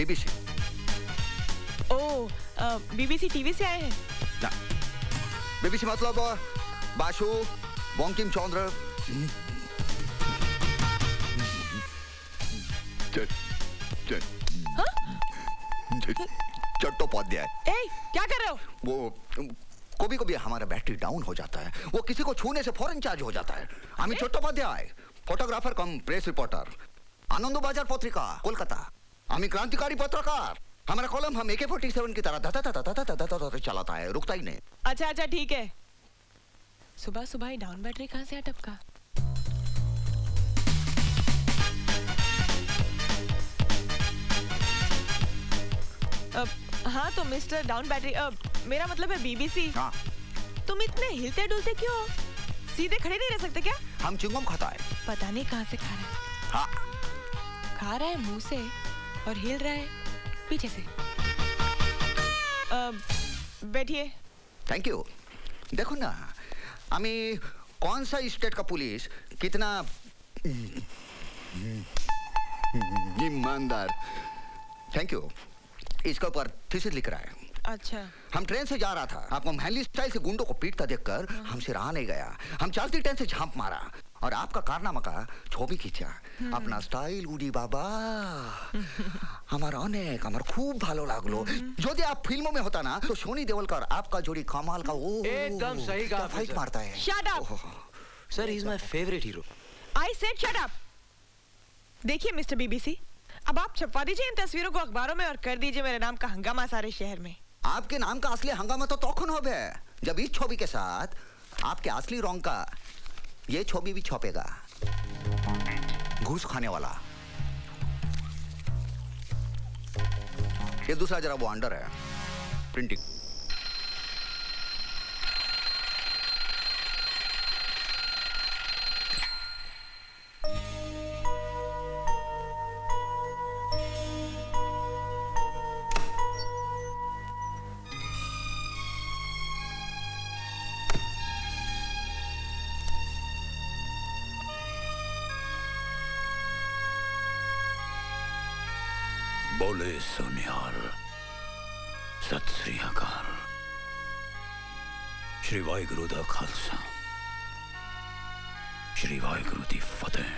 BBC. ओ, BBC TV से आए हैं? ना, बीबीसी मतलब बाशु बंकिम चंद्र चट्टोपाध्याय। ए, क्या कर रहे हो? वो कभी कभी हमारा बैटरी डाउन हो जाता है, वो किसी को छूने से फौरन चार्ज हो जाता है। আমি চট্টোপাধ্যায়, फोटोग्राफर कम प्रेस रिपोर्टर, आनंदबाजार पत्रिका कोलकाता। আমি क्रांतिकारी पत्रकार। हमारा कॉलम हम AK-47 की तरह धा चलाता है, रुकता ही नहीं। अच्छा अच्छा ठीक है। सुबह सुबह ही डाउन बैटरी कहाँ से टपका? हाँ तो मिस्टर डाउन बैटरी, मेरा मतलब है बीबीसी। हाँ। तुम इतने हिलते डुलते क्यों हो? सीधे खड़े नहीं रह सकते क्या? हम चिंगम खाता है। पता नहीं कहाँ से खा रहा है। हाँ। खा रहा है मुंह से और हिल रहा है पीछे से। बैठिए। Thank you. देखो ना, हमें कौन सा स्टेट का पुलिस कितना ईमानदार। Thank you. इसके ऊपर थीसिस लिख रहा है। अच्छा। हम ट्रेन से जा रहा था, आपको मैनली स्टाइल से गुंडों को पीटता देखकर हमसे रहा नहीं गया। हम चलती ट्रेन से झांप मारा और आपका कारनामा का ছবি खींचा। अपना स्टाइल उड़ी बाबा। हमारा अनेक আমার খুব ভালো লাগলো। যদি आप फिल्मों में होता ना तो सोनी देओलकर आपका जोड़ी कमाल का वो एकदम सही कहा आपने, फाइट सर। मारता है। Shut up! Sir he is my favourite hero. I said shut up! देखिए मिस्टर बीबीसी, अब आप छपवा दीजिए इन तस्वीरों को अखबारों में और कर दीजिए मेरे नाम का हंगामा सारे शहर में। आपके नाम का असली हंगामा तो तखन होबे जब इस छवि के साथ आपके असली रंग का ये छवि भी छपेगा। घूस खाने वाला। ये दूसरा जरा वो अंडर है प्रिंटिंग। बोले सोनिहाल, सत श्री अकाल। श्री वाहिगुरु दा खालसा, श्री वाहिगुरु दी फतेह।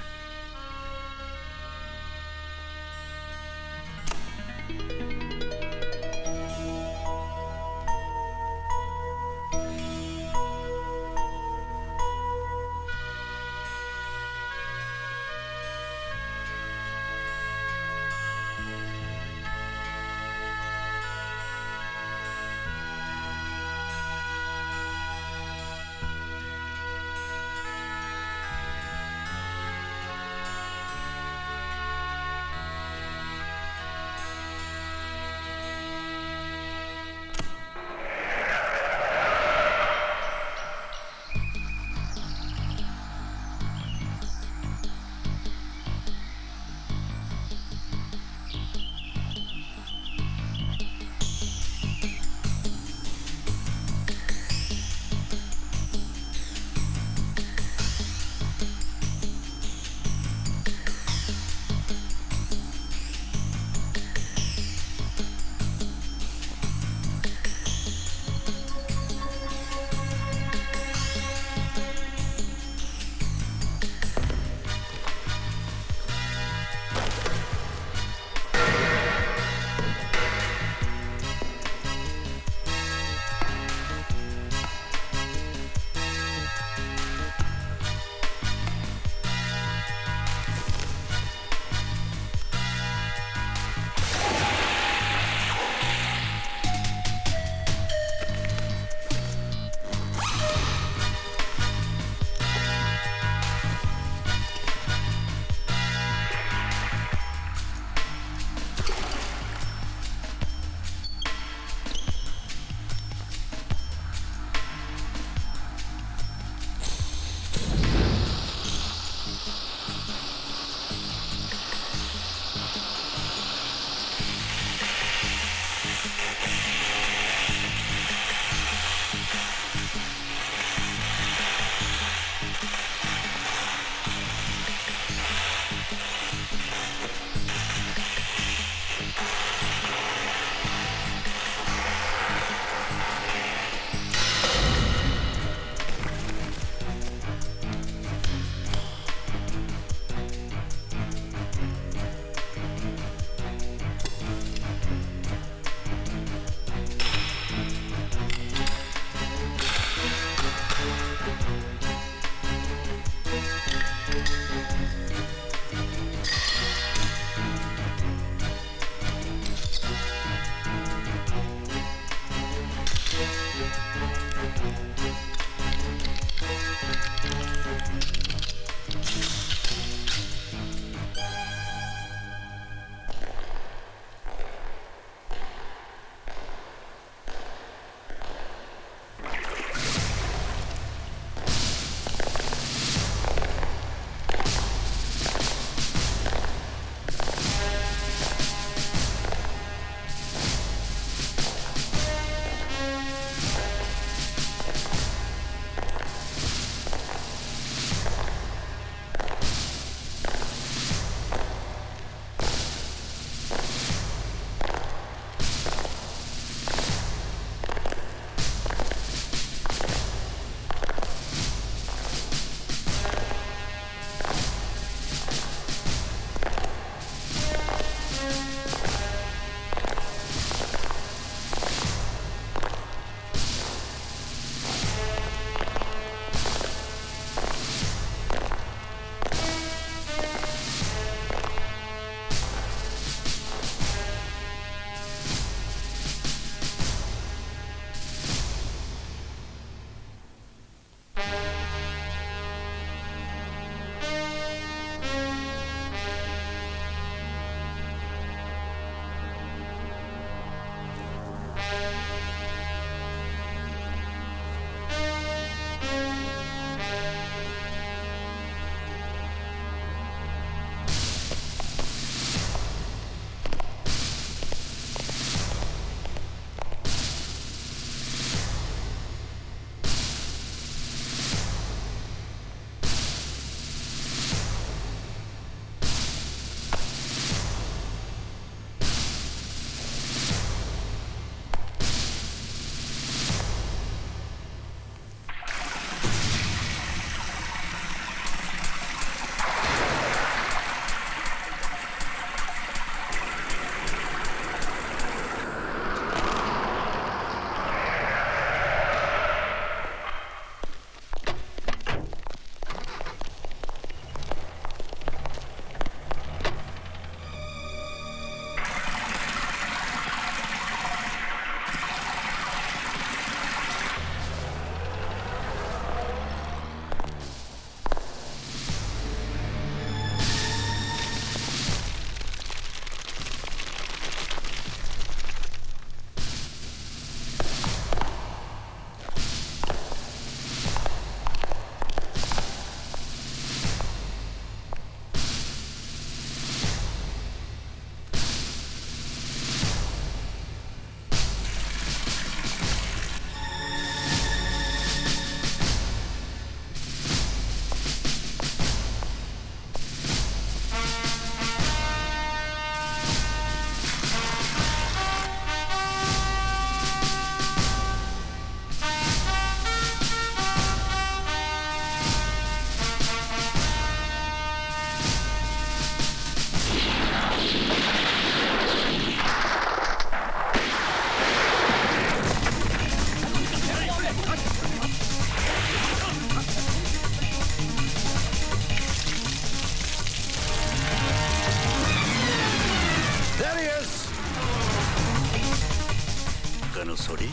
रसोड़ी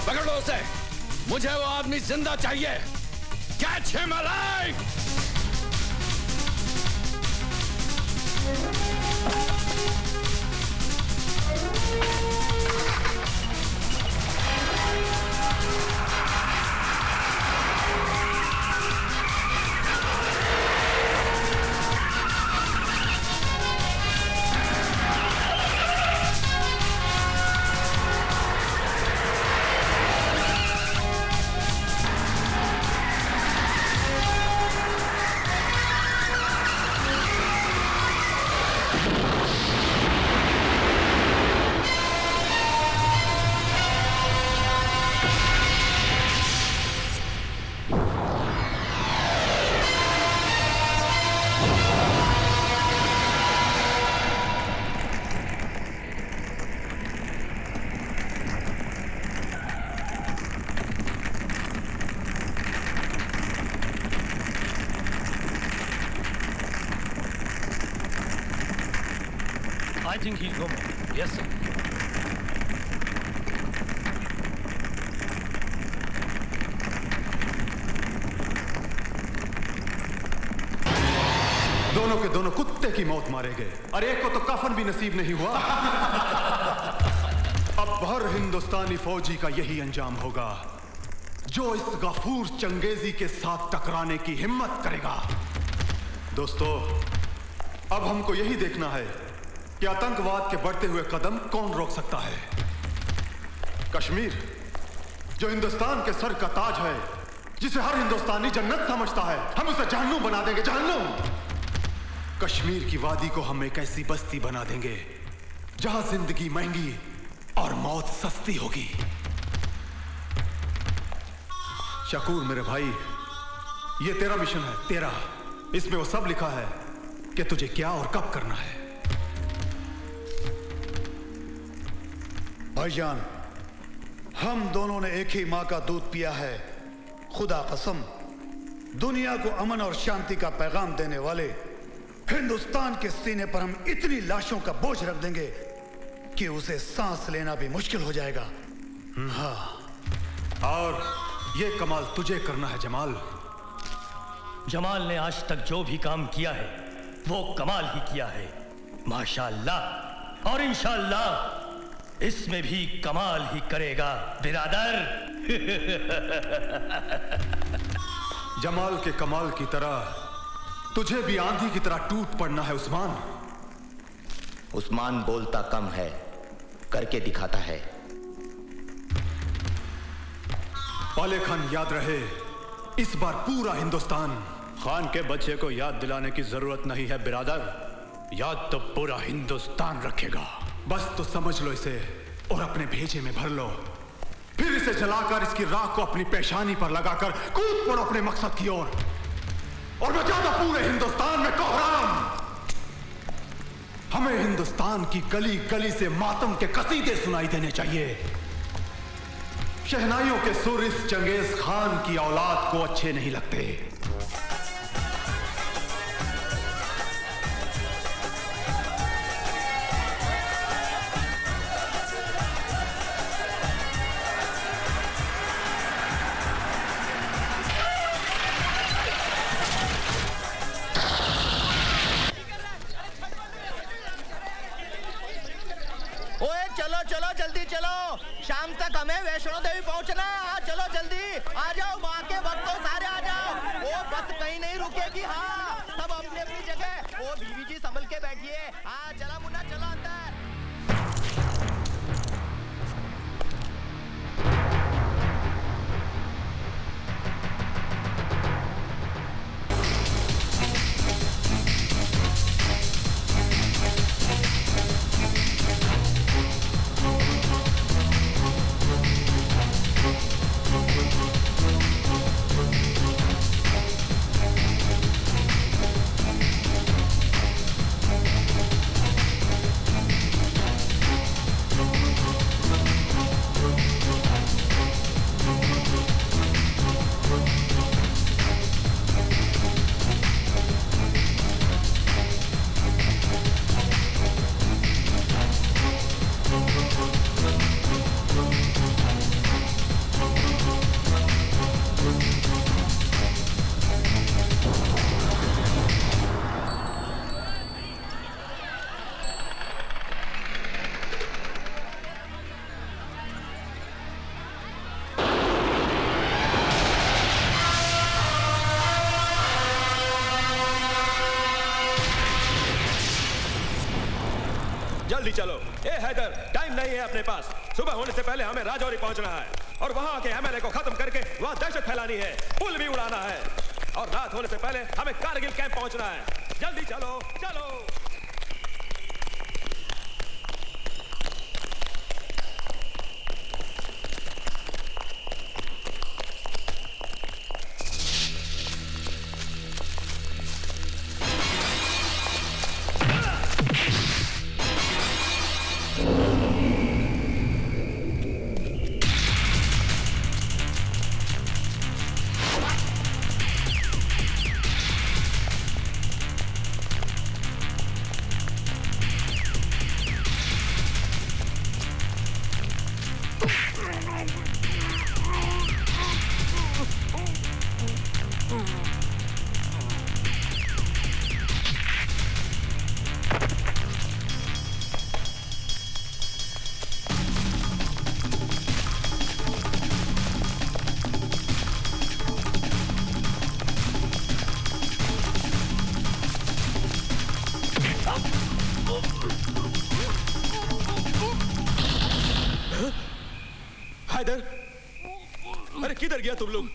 पकड़ लो उसे। मुझे वो आदमी जिंदा चाहिए। Catch him alive. I think he's no more. Yes, sir. दोनों के दोनों कुत्ते की मौत मारे गए और एक को तो कफन भी नसीब नहीं हुआ। अब हर हिंदुस्तानी फौजी का यही अंजाम होगा जो इस गफूर चंगेजी के साथ टकराने की हिम्मत करेगा। दोस्तों, अब हमको यही देखना है कि आतंकवाद के बढ़ते हुए कदम कौन रोक सकता है। कश्मीर जो हिंदुस्तान के सर का ताज है, जिसे हर हिंदुस्तानी जन्नत समझता है, हम उसे जहन्नुम बना देंगे। जहन्नुम। कश्मीर की वादी को हम एक ऐसी बस्ती बना देंगे जहां जिंदगी महंगी और मौत सस्ती होगी। शकूर मेरे भाई, ये तेरा मिशन है, तेरा। इसमें वो सब लिखा है कि तुझे क्या और कब करना है। भाईजान, हम दोनों ने एक ही मां का दूध पिया है। खुदा कसम, दुनिया को अमन और शांति का पैगाम देने वाले हिंदुस्तान के सीने पर हम इतनी लाशों का बोझ रख देंगे कि उसे सांस लेना भी मुश्किल हो जाएगा। हाँ, और ये कमाल तुझे करना है जमाल। जमाल ने आज तक जो भी काम किया है वो कमाल ही किया है, माशाअल्लाह, और इंशाअल्लाह इसमें भी कमाल ही करेगा बिरादर। जमाल के कमाल की तरह तुझे भी आंधी की तरह टूट पड़ना है उस्मान। उस्मान बोलता कम है, करके दिखाता है। पाले खान, याद रहे, इस बार पूरा हिंदुस्तान। खान के बच्चे को याद दिलाने की जरूरत नहीं है बिरादर, याद तो पूरा हिंदुस्तान रखेगा। बस तो समझ लो इसे और अपने भेजे में भर लो। फिर इसे जलाकर इसकी राख को अपनी पेशानी पर लगाकर कूद पड़ो अपने मकसद की ओर और बचा दो पूरे हिंदुस्तान में कोहराम। हमें हिंदुस्तान की गली गली से मातम के कसीदे सुनाई देने चाहिए। शहनाइयों के सुर इस चंगेज खान की औलाद को अच्छे नहीं लगते। ओए चलो चलो जल्दी चलो, शाम तक हमें वैष्णो देवी पहुंचना। हाँ चलो जल्दी आ जाओ, माँ के भक्तों सारे आ जाओ। वो बस कहीं नहीं रुकेगी। हाँ, सब अपनी अपनी जगह। वो बीवी जी संभल के बैठिए। हाँ चला मुन्ना, चलो अंदर। चलो। ए हैदर, टाइम नहीं है अपने पास। सुबह होने से पहले हमें राजौरी पहुंचना है और वहां के एमएलए को खत्म करके वहां दहशत फैलानी है, पुल भी उड़ाना है और रात होने से पहले हमें कारगिल कैंप पहुंचना है। जल्दी चलो चलो। हैदर, अरे किधर गया तुम लोग?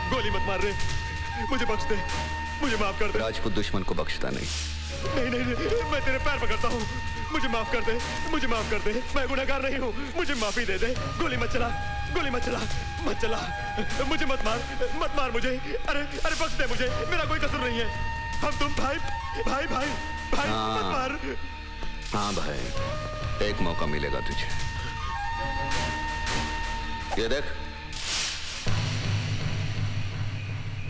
गोली मत मार रहे, मुझे बख्श दे, मुझे माफ कर दे। राजपूत दुश्मन को बख्शता नहीं। नहीं नहीं नहीं, मैं तेरे पैर पकड़ता हूँ, मुझे माफ कर दे, मुझे माफ कर दे, मैं गुनहगार नहीं हूँ, मुझे माफी दे दे। गोली मत चला, गोली मत चला, मत चला, मुझे मत मार मुझे। अरे अरे बख्श दे मुझे, मेरा कोई कसूर नहीं है। हम तुम भाई भाई भाई भाई, मत मार। हाँ भाई, एक मौका मिलेगा तुझे। ये देख,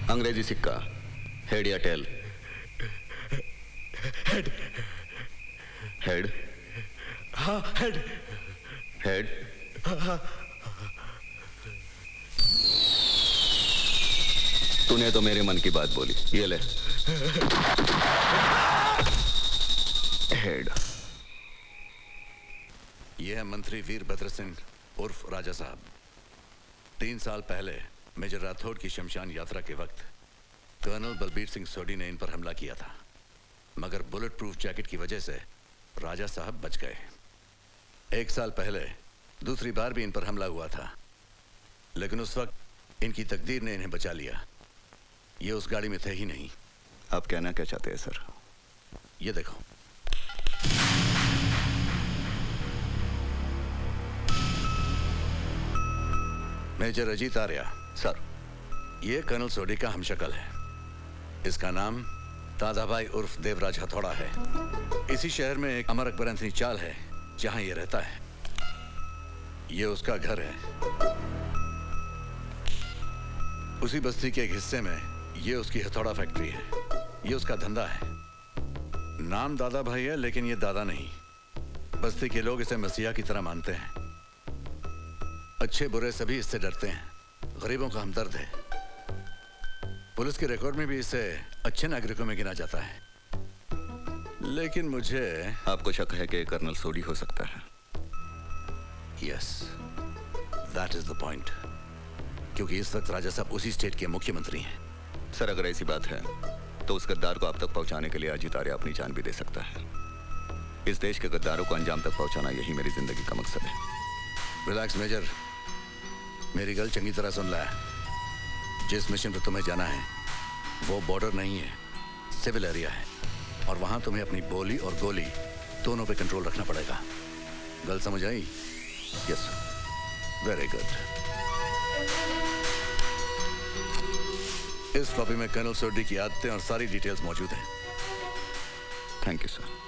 अंग्रेजी सिक्का, हेड या टेल? हेड। हेड? हाँ हेड। हेड? हाँ। तूने तो मेरे मन की बात बोली, ये ले। हेड। यह है मंत्री वीरभद्र सिंह उर्फ राजा साहब। 3 साल पहले मेजर राठौड़ की शमशान यात्रा के वक्त कर्नल बलबीर सिंह सोडी ने इन पर हमला किया था, मगर बुलेट प्रूफ जैकेट की वजह से राजा साहब बच गए। 1 साल पहले दूसरी बार भी इन पर हमला हुआ था, लेकिन उस वक्त इनकी तकदीर ने इन्हें बचा लिया। ये उस गाड़ी में थे ही नहीं। आप कहना क्या चाहते हैं सर? ये देखो। मेजर अजीत आर्या। सर। ये कर्नल सोडी का हमशक्ल है। इसका नाम दादाभाई उर्फ देवराज हथौड़ा है। इसी शहर में एक अमर अकबर एंथनी चाल है, जहां ये रहता है। ये उसका घर है। उसी बस्ती के एक हिस्से में ये उसकी हथौड़ा फैक्ट्री है। ये उसका धंधा है। नाम दादा भाई है, लेकिन ये दादा नहीं। बस्ती के लोग इसे मसीहा की तरह मानते हैं। अच्छे बुरे सभी इससे डरते हैं। गरीबों का हमदर्द है। पुलिस के रिकॉर्ड में भी इसे अच्छे नागरिकों में गिना जाता है। लेकिन मुझे आपको शक है कि कर्नल सोडी हो सकता है? Yes, that is the point. क्योंकि इस वक्त राजा साहब उसी स्टेट के मुख्यमंत्री हैं। सर, अगर ऐसी बात है तो उस गद्दार को आप तक पहुंचाने के लिए अजीत आर्या अपनी जान भी दे सकता है। इस देश के गद्दारों को अंजाम तक पहुंचाना यही मेरी जिंदगी का मकसद है। रिलैक्स मेजर, मेरी गल चंगी तरह सुन ला। जिस मिशन पर तुम्हें जाना है वो बॉर्डर नहीं है, सिविल एरिया है, और वहां तुम्हें अपनी बोली और गोली दोनों पे कंट्रोल रखना पड़ेगा। गल समझ आई? यस। Very good. इस कॉपी में कर्नल सोडी की आदतें और सारी डिटेल्स मौजूद हैं। Thank you sir.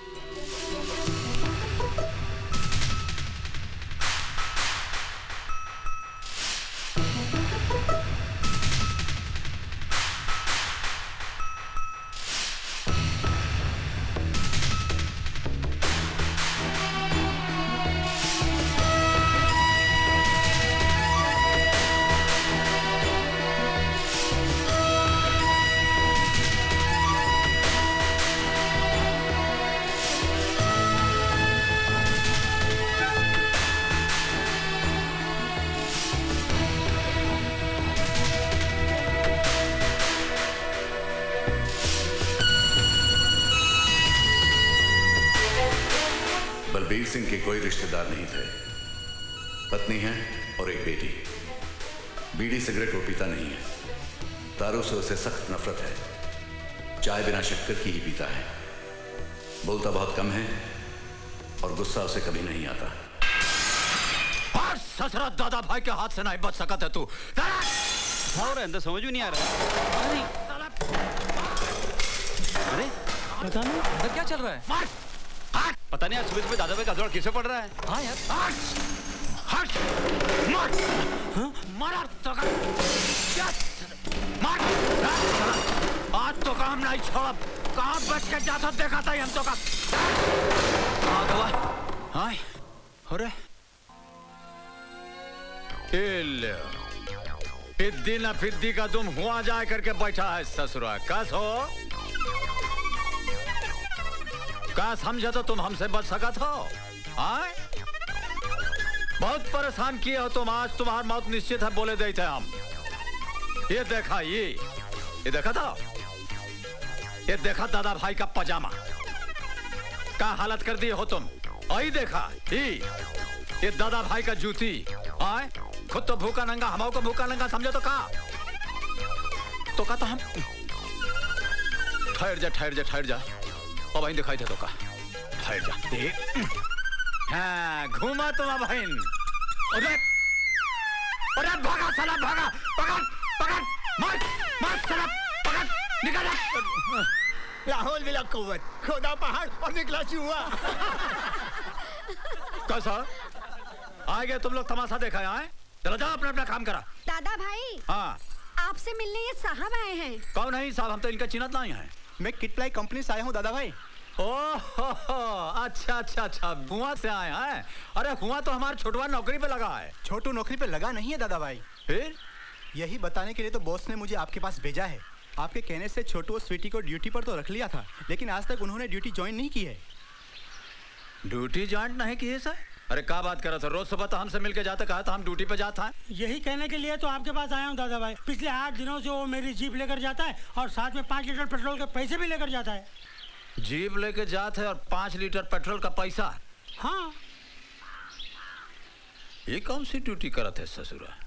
Balbir Singh के कोई रिश्तेदार नहीं थे। पत्नी है और एक बेटी। बीड़ी सिगरेट वो पीता नहीं है। दारू से उसे सख्त नफरत है। चाय बिना शक्कर की ही पीता है। बोलता बहुत कम है और गुस्सा उसे कभी नहीं आता। और ससुरा दादा भाई के हाथ से नहीं बच सका था तू। हो रहा है अंदर समझ में नहीं आ रहा। अरे पता नहीं अंदर क्या चल रहा है? पता नहीं आज सुबह सुबह दादा भाई का जोड़ किसे पड़ रहा है? हाँ यार मारा तो मार आज तो काम नहीं छोड़। कहाँ बच के जाता देखा था हम तो का। हाँ हो रहा है। फिद्दी ना फिद्दी का तुम हुआ जाए करके बैठा है ससुरा। कस हो का समझा तो तुम हमसे बच सकत हो। आए बहुत परेशान किए हो तुम। आज तुम्हारी मौत निश्चित है बोले देते हम। ये देखा ये देखा था। ये देखा दादा भाई का पजामा का हालत कर दिए हो तुम। आई देखा ये दादा भाई का जूती। आए खुद तो भूखा नंगा हमाओ को भूखा नंगा समझो तो का तो हम ठहर जा और बहन दिखाई दे तो का ठहर जा। हाँ घूमा तुम बहन। अरे भागा साला भागा। पकड़ मार साला पकड़ निकल। लाहौल विला कुव्वत खुदा पहाड़ और निकला चूहा। कैसा आ गए तुम लोग तमाशा देखा है? चलो जाओ अपना अपना काम करा। दादा भाई हाँ आपसे मिलने ये साहब आए हैं। कौन है साहब? हम तो इनका चिन्हत नहीं है। मैं किटप्लाई कंपनी से आया हूँ दादा भाई। ओह अच्छा हुआ से आए हैं। अरे हुआ तो हमारा छोटवा नौकरी पे लगा है। छोटू नौकरी पे लगा नहीं है दादा भाई। फिर यही बताने के लिए तो बॉस ने मुझे आपके पास भेजा है। आपके कहने से छोटू और स्वीटी को ड्यूटी पर तो रख लिया था, लेकिन आज तक उन्होंने ड्यूटी ज्वाइन नहीं की है। ड्यूटी ज्वाइन नहीं की है सर? अरे क्या बात कर रहा था? रोज सुबह तो हमसे मिलके जाते कहा था हम ड्यूटी पे जाता है। यही कहने के लिए तो आपके पास आया हूँ दादा भाई। पिछले 8 दिनों से वो मेरी जीप लेकर जाता है और साथ में 5 लीटर पेट्रोल के पैसे भी लेकर जाता है। जीप लेके जाते है और 5 लीटर पेट्रोल का पैसा? हाँ ये कौन सी ड्यूटी करत है ससुरा?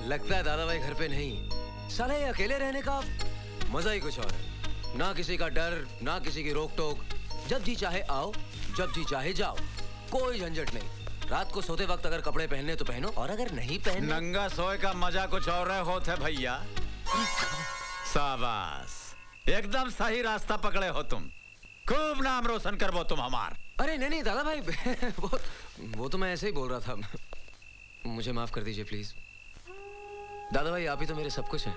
लगता है दादा भाई घर पे नहीं। साले ये अकेले रहने का मजा ही कुछ और है। ना किसी का डर, ना किसी की रोक टोक। जब जी चाहे आओ, जब जी चाहे जाओ, कोई झंझट नहीं। रात को सोते वक्त अगर कपड़े पहनने तो पहनो, और अगर नहीं पहनने नंगा सोए का मजा कुछ और होता है भैया। शाबाश, एकदम सही रास्ता पकड़े हो तुम। खूब नाम रोशन करवो तुम हमार। अरे नहीं नहीं दादा भाई वो तो मैं ऐसे ही बोल रहा था। मुझे माफ कर दीजिए प्लीज। दादा भाई आप ही तो मेरे सब कुछ हैं,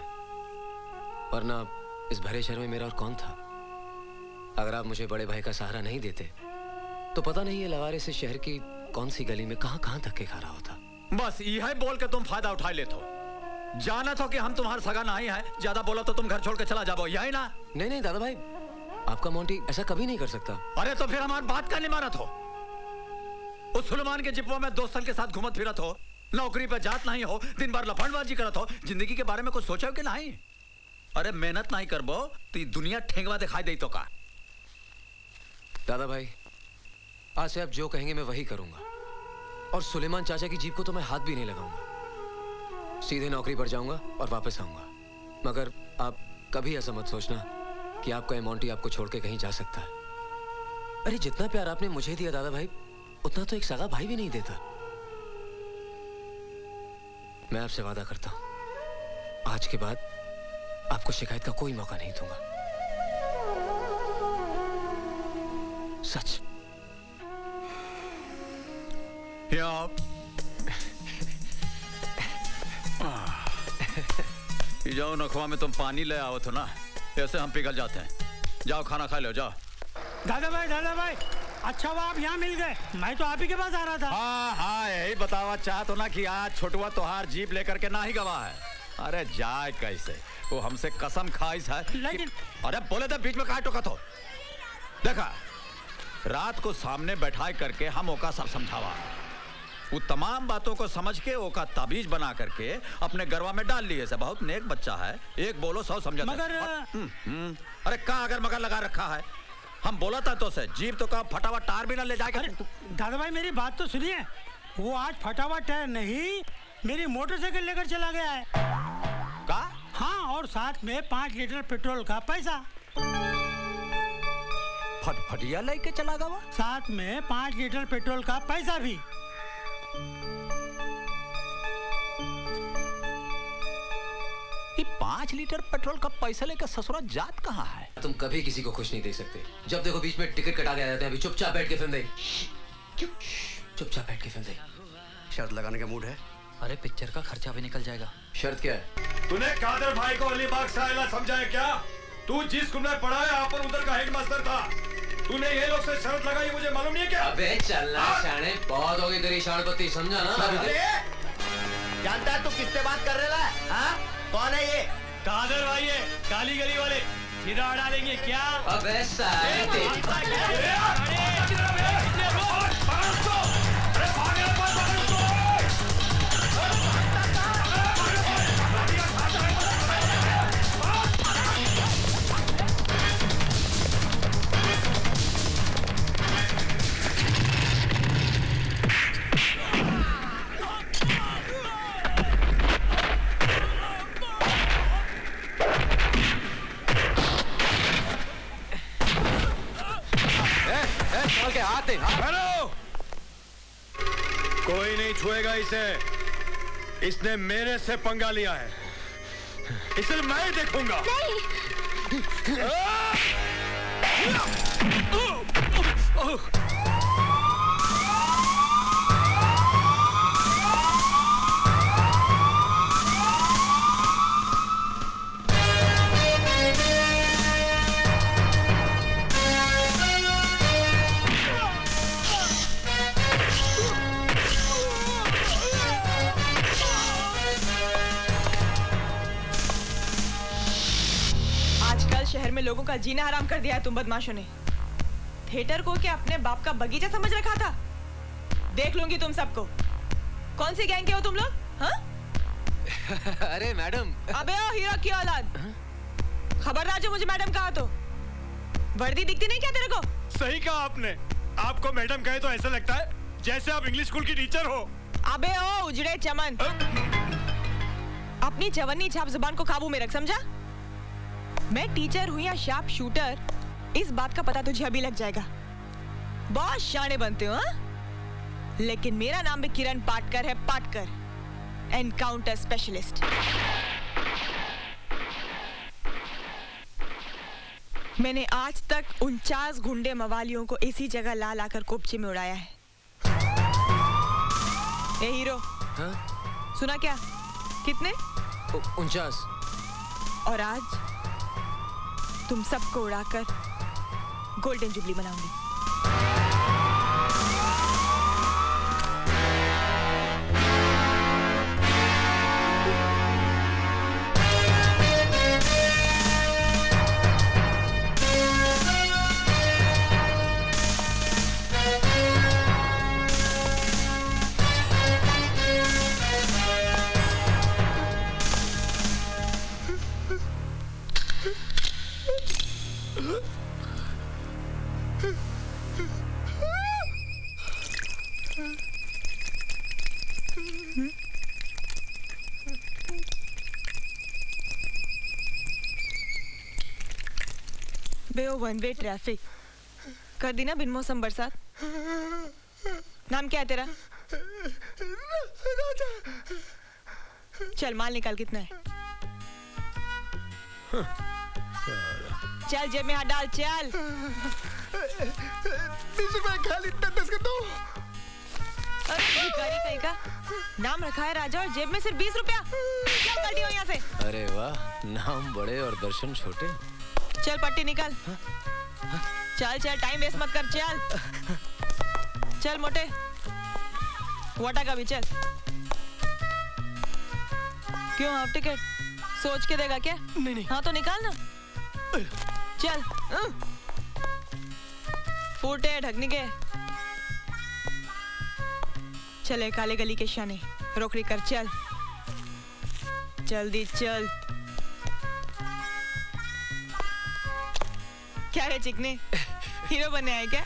वरना इस भरे शहर में मेरा और कौन था। अगर आप मुझे बड़े भाई का सहारा नहीं देते तो पता नहीं ये लवारे से शहर की कौन सी गली में कहां कहां धक्के खा रहा होता। बस यही बोल के तुम फायदा उठा लेते हो। जाना तो कि हम तुम्हारा सगा नहीं है, ज्यादा बोलो तो तुम घर छोड़ के चला जाओ, यही ना? नहीं नहीं दादा भाई, आपका मोंटी ऐसा कभी नहीं कर सकता। अरे तो फिर हमारी बात का नहीं मानत हो? उस सुलेमान के जिप्पो में दोस्तन के साथ घूमत फिरत हो, नौकरी पे जात नहीं हो, दिन भर लफड़बाजी करत हो, जिंदगी के बारे में कुछ सोचा हो कि नहीं? अरे मेहनत नहीं करबो तो दुनिया ठेंगवा दिखाई दे तो का? दादा भाई आज से आप जो कहेंगे मैं वही करूंगा, और सुलेमान चाचा की जीप को तो मैं हाथ भी नहीं लगाऊंगा। सीधे नौकरी पर जाऊंगा और वापस आऊंगा। मगर आप कभी ऐसा मत सोचना कि आपका ये मोंटी आपको छोड़ के कहीं जा सकता है। अरे जितना प्यार आपने मुझे दिया दादा भाई, उतना तो एक सगा भाई भी नहीं देता। मैं आपसे वादा करता हूं, आज के बाद आपको शिकायत का कोई मौका नहीं दूंगा। सच। जाओ नखवा में तुम पानी ले आओ तो ना, ऐसे हम पिघल जाते हैं। जाओ खाना खा लो, जाओ। दादा भाई अच्छा हुआ आप यहाँ मिल गए, मैं तो आप ही के पास आ रहा था। हाँ यही बतावा चाहत हो ना कि आज छोटुआ तोहार जीप लेकर के ना ही गवा है। अरे जाए कैसे, वो हमसे कसम खाइस है लेकिन अरे बोले तो बीच में कहा टोकत हो। देखा, रात को सामने बैठाए करके हम ओका सब समझावा, वो तमाम बातों को समझ के ओका ताबीज बना करके अपने गरवा में डाल लिए से। बहुत नेक बच्चा है, एक बोलो 100 समझा। मगर अरे कहा अगर मगर लगा रखा है, हम बोला था तो से जीप तो का फटावा टायर भी ना ले जाएगा। दादा भाई मेरी बात तो सुनिए, वो आज फटावा टायर नहीं मेरी मोटरसाइकिल लेकर चला गया है। का? हाँ, और साथ में 5 लीटर पेट्रोल का पैसा। फटिया लेके चला गया, साथ में 5 लीटर पेट्रोल का पैसा भी। ये 5 लीटर पेट्रोल का पैसा लेकर ससुरा जात कहाँ है? तुम कभी किसी को खुश नहीं देख सकते। जब देखो बीच में टिकट कटा के आ जाते हैं। अभी चुपचाप बैठ के फिल्म देख, चुपचाप बैठ के फिल्म देख। शर्त लगाने का मूड है? अरे पिक्चर का खर्चा भी निकल जाएगा। शर्त क्या है? तूने कादर भाई को अलीबाग से आयला समझाया क्या? तू जिस स्कूल में पढ़ा है यहाँ पर उधर का हेडमास्टर था। तूने ये लोग से शर्त लगाई, मुझे मालूम नहीं है क्या? अबे चलना शाने, बहुत हो गई तेरी शानपत्ती, समझा ना? जानता है तू किससे बात कर रहा है? हाँ? कौन है ये? कादर भाई है, काली गली वाले। सीधा डालेंगे क्या? अबे साले कोई नहीं छुएगा इसे, इसने मेरे से पंगा लिया है, इसे मैं ही देखूंगा। शहर में लोगों का जीना हराम कर दिया है तुम बदमाशों ने। थिएटर को क्या अपने बाप का बगीचा समझ रखा था? देख लूंगी तुम सबको। कौन सी गैंग के हो तुम लोग? हाँ? अरे मैडम। अबे ओ हीरो की औलाद, खबरदार जो मुझे मैडम कहा तो। वर्दी दिखती नहीं क्या तेरे को? सही कहा आपने, आपको मैडम कहे तो ऐसा लगता है जैसे आप इंग्लिश स्कूल की टीचर हो। अबे ओ उजड़े चमन, अपनी चवन्नी छाप जुबान को काबू में रख, समझा? मैं टीचर हूं या शार्प शूटर, इस बात का पता तुझे अभी लग जाएगा। बहुत शाने बनते हो, हाँ? लेकिन मेरा नाम भी किरण पाटकर है, पाटकर, एनकाउंटर स्पेशलिस्ट। मैंने आज तक 49 गुंडे मवालियों को इसी जगह ला लाकर कोपचे में उड़ाया है। ए हीरो, हाँ? सुना क्या? कितने? 49। और आज तुम सबको उड़ाकर गोल्डन जुबली मनाऊंगी। बे वो वन वे ट्रैफिक कर दी ना बिन मौसम बरसात। नाम क्या है तेरा? चल माल निकाल, कितना है? चल जेब में हाथ डाल, चल। 20 रुपए खाली 10 कर दो। अरे भिखारी कहीं का, नाम रखा है राजा और जेब में सिर्फ 20 रुपया। चल पलटी हो यहाँ से। अरे वाह, नाम बड़े और दर्शन छोटे। चल पट्टी निकाल। चल चल, टाइम वेस्ट मत कर, चल चल मोटे। वाटा का भी चल। क्यों हाफ टिकट सोच के देगा क्या? नहीं। हाँ तो निकाल ना, चल। फूटे ढकनी के। चले काले गली के शाने, रोकड़ी कर, चल जल्दी चल। क्या रे चिकने, हीरो बनने आए क्या?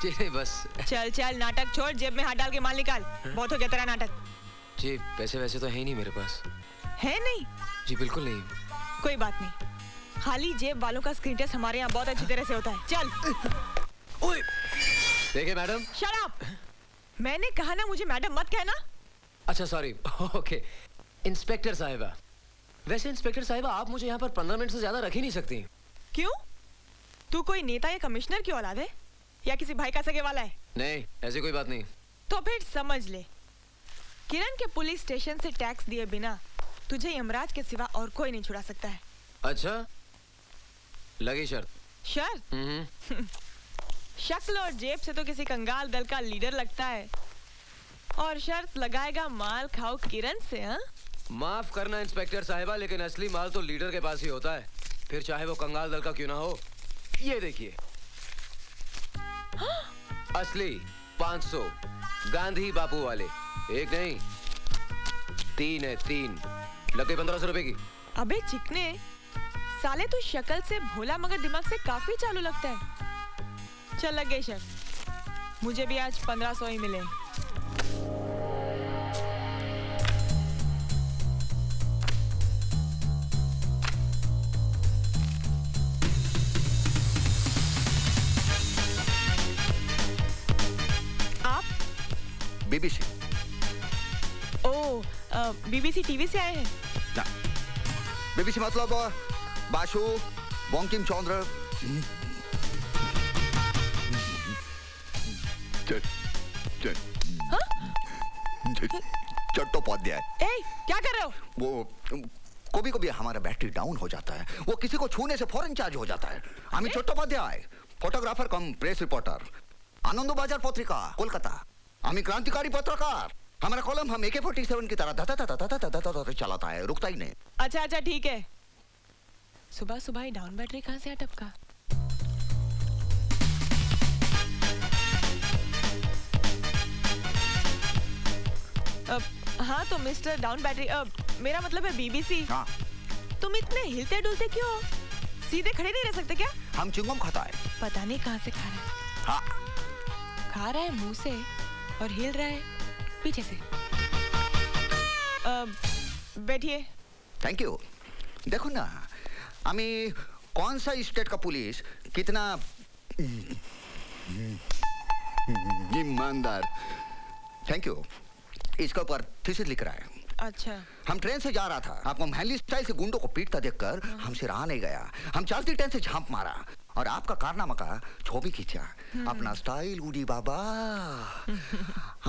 जी नहीं, बस। चल चल, नाटक छोड़, जेब में हाथ डाल के माल निकाल। बहुत हो गया तेरा नाटक। जी पैसे वैसे तो है ही नहीं मेरे पास। है नहीं? जी बिल्कुल नहीं। कोई बात नहीं, खाली जेब वालों का स्क्रीन टेस्ट हमारे यहाँ बहुत अच्छी तरह से होता है। चल। ओए, देखिए मैडम। Shut up! मैंने कहा ना मुझे मैडम मत कहना। अच्छा सॉरी। ओके इंस्पेक्टर साहिबा। वैसे इंस्पेक्टर साहिबा, आप मुझे यहाँ पर 15 मिनट से ज्यादा रख ही नहीं सकती। क्यों? तू कोई नेता या कमिश्नर की औलाद है या किसी भाई का सगे वाला है? नहीं, ऐसी कोई बात नहीं। तो फिर समझ ले, किरण के पुलिस स्टेशन से टैक्स दिए बिना तुझे यमराज के सिवा और कोई नहीं छुड़ा सकता है। अच्छा, लगी शर्त? शर्त? शक्ल और जेब से तो किसी कंगाल दल का लीडर लगता है, और शर्त लगाएगा माल खाओ किरण से? हाँ? माफ करना इंस्पेक्टर साहिबा, लेकिन असली माल तो लीडर के पास ही होता है, फिर चाहे वो कंगाल दल का क्यों ना हो। ये देखिए। असली 500 गांधी बापू वाले, एक नहीं 3 है, 3 लग गई 1500 रुपए की। अबे चिकने साले, तू शक्ल से भोला मगर दिमाग से काफी चालू लगता है। चल लग गई शर्त, मुझे भी आज 1500 ही मिले। बीबीसी। बीबीसी टीवी से आए हैं ना। बीबीसी मतलब बाशु बंकिम चंद्र चट्टोपाध्याय। क्या कर रहे हो? वो कभी कभी हमारा बैटरी डाउन हो जाता है, वो किसी को छूने से फौरन चार्ज हो जाता है। আমি চট্টোপাধ্যায়, फोटोग्राफर कम प्रेस रिपोर्टर, आनंदबाजार पत्रिका कोलकाता। আমি क्रांतिकारी पत्रकार। हमारा कॉलम हम AK-47 की तरह धता चलाता है, रुकता ही नहीं। अच्छा अच्छा ठीक है। सुबह सुबह ही डाउन बैटरी कहाँ से अटपका? हाँ तो मिस्टर डाउन बैटरी, मेरा मतलब है बीबीसी। हाँ। तुम इतने हिलते डुलते क्यों? सीधे खड़े नहीं रह सकते क्या? हम चिंगम खाता है। पता नहीं कहाँ से खा रहा है। हाँ। खा रहा है मुंह से और हिल रहा है पीछे से। बैठिए। Thank you. देखो ना, আমি कौन सा स्टेट का पुलिस कितना ईमानदार। Thank you. इसके ऊपर थीसिस लिख रहा है। अच्छा। हम ट्रेन से जा रहा था, आपको मैनली स्टाइल से गुंडों को पीटता देखकर हमसे रहा नहीं गया। हम चलती ट्रेन से झांप मारा और आपका कारनामा का ছবি खींचा। अपना स्टाइल उड़ी बाबा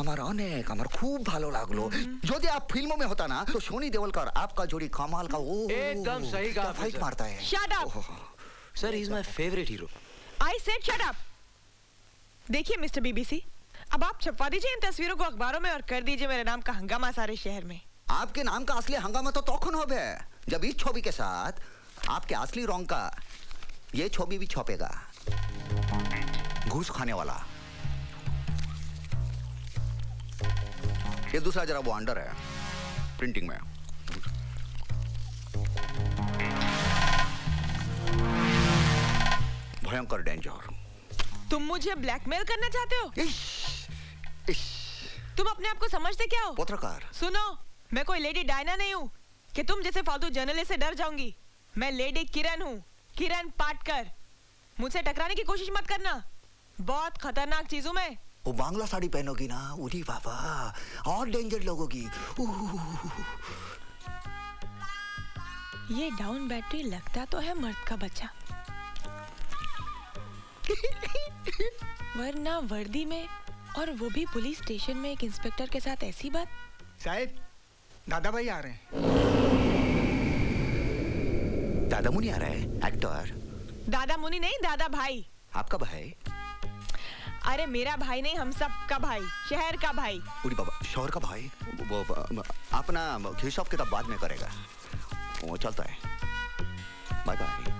আমার অনেক আমার খুব ভালো লাগলো। যদি आप फिल्मों में होता ना तो सोनी देओल का और आपका जोड़ी कमाल का वो एकदम सही कहा आपने, फाइट सर। मारता है। Shut up! Sir, he is my favourite hero. I said shut up! देखिए मिस्टर बीबीसी, अब आप छपवा दीजिए इन तस्वीरों को अखबारों में और कर दीजिए मेरे नाम का हंगामा सारे शहर में। आपके नाम का असली हंगामा तो तखन होबे जब इस छवि के साथ आपके असली रंग का ये छवि भी छपेगा। घूस खाने वाला। ये दूसरा जरा वो अंडर है प्रिंटिंग में। भयंकर डेंजर। तुम मुझे ब्लैकमेल करना चाहते हो? इश, तुम अपने आप को समझते क्या हो? पत्रकार। सुनो, मैं कोई लेडी डायना नहीं हूँ कि तुम जैसे फालतू जर्नलिस्ट से डर जाऊंगी। मैं लेडी किरण हूँ, किरण पाटकर। मुझसे टकराने की कोशिश मत करना, बहुत खतरनाक चीज हूँ मैं। वो बांग्ला साड़ी पहनोगी ना, उड़ी बाबा और डेंजर लोगोगी। ये डाउन बैटरी लगता तो है मर्द का बच्चा, वरना वर्दी में और वो भी पुलिस स्टेशन में एक इंस्पेक्टर के साथ ऐसी बात। साहब, दादा भाई आ रहे हैं। दादा मुनि आ रहा है? एक्टर? दादा मुनि नहीं, दादा भाई। आपका भाई? अरे मेरा भाई नहीं, हम सब का भाई, शहर का भाई। उड़ी बाबा, शहर का भाई? वो अपना हिसाब किताब बाद में करेगा, वो चलता है। Bye bye.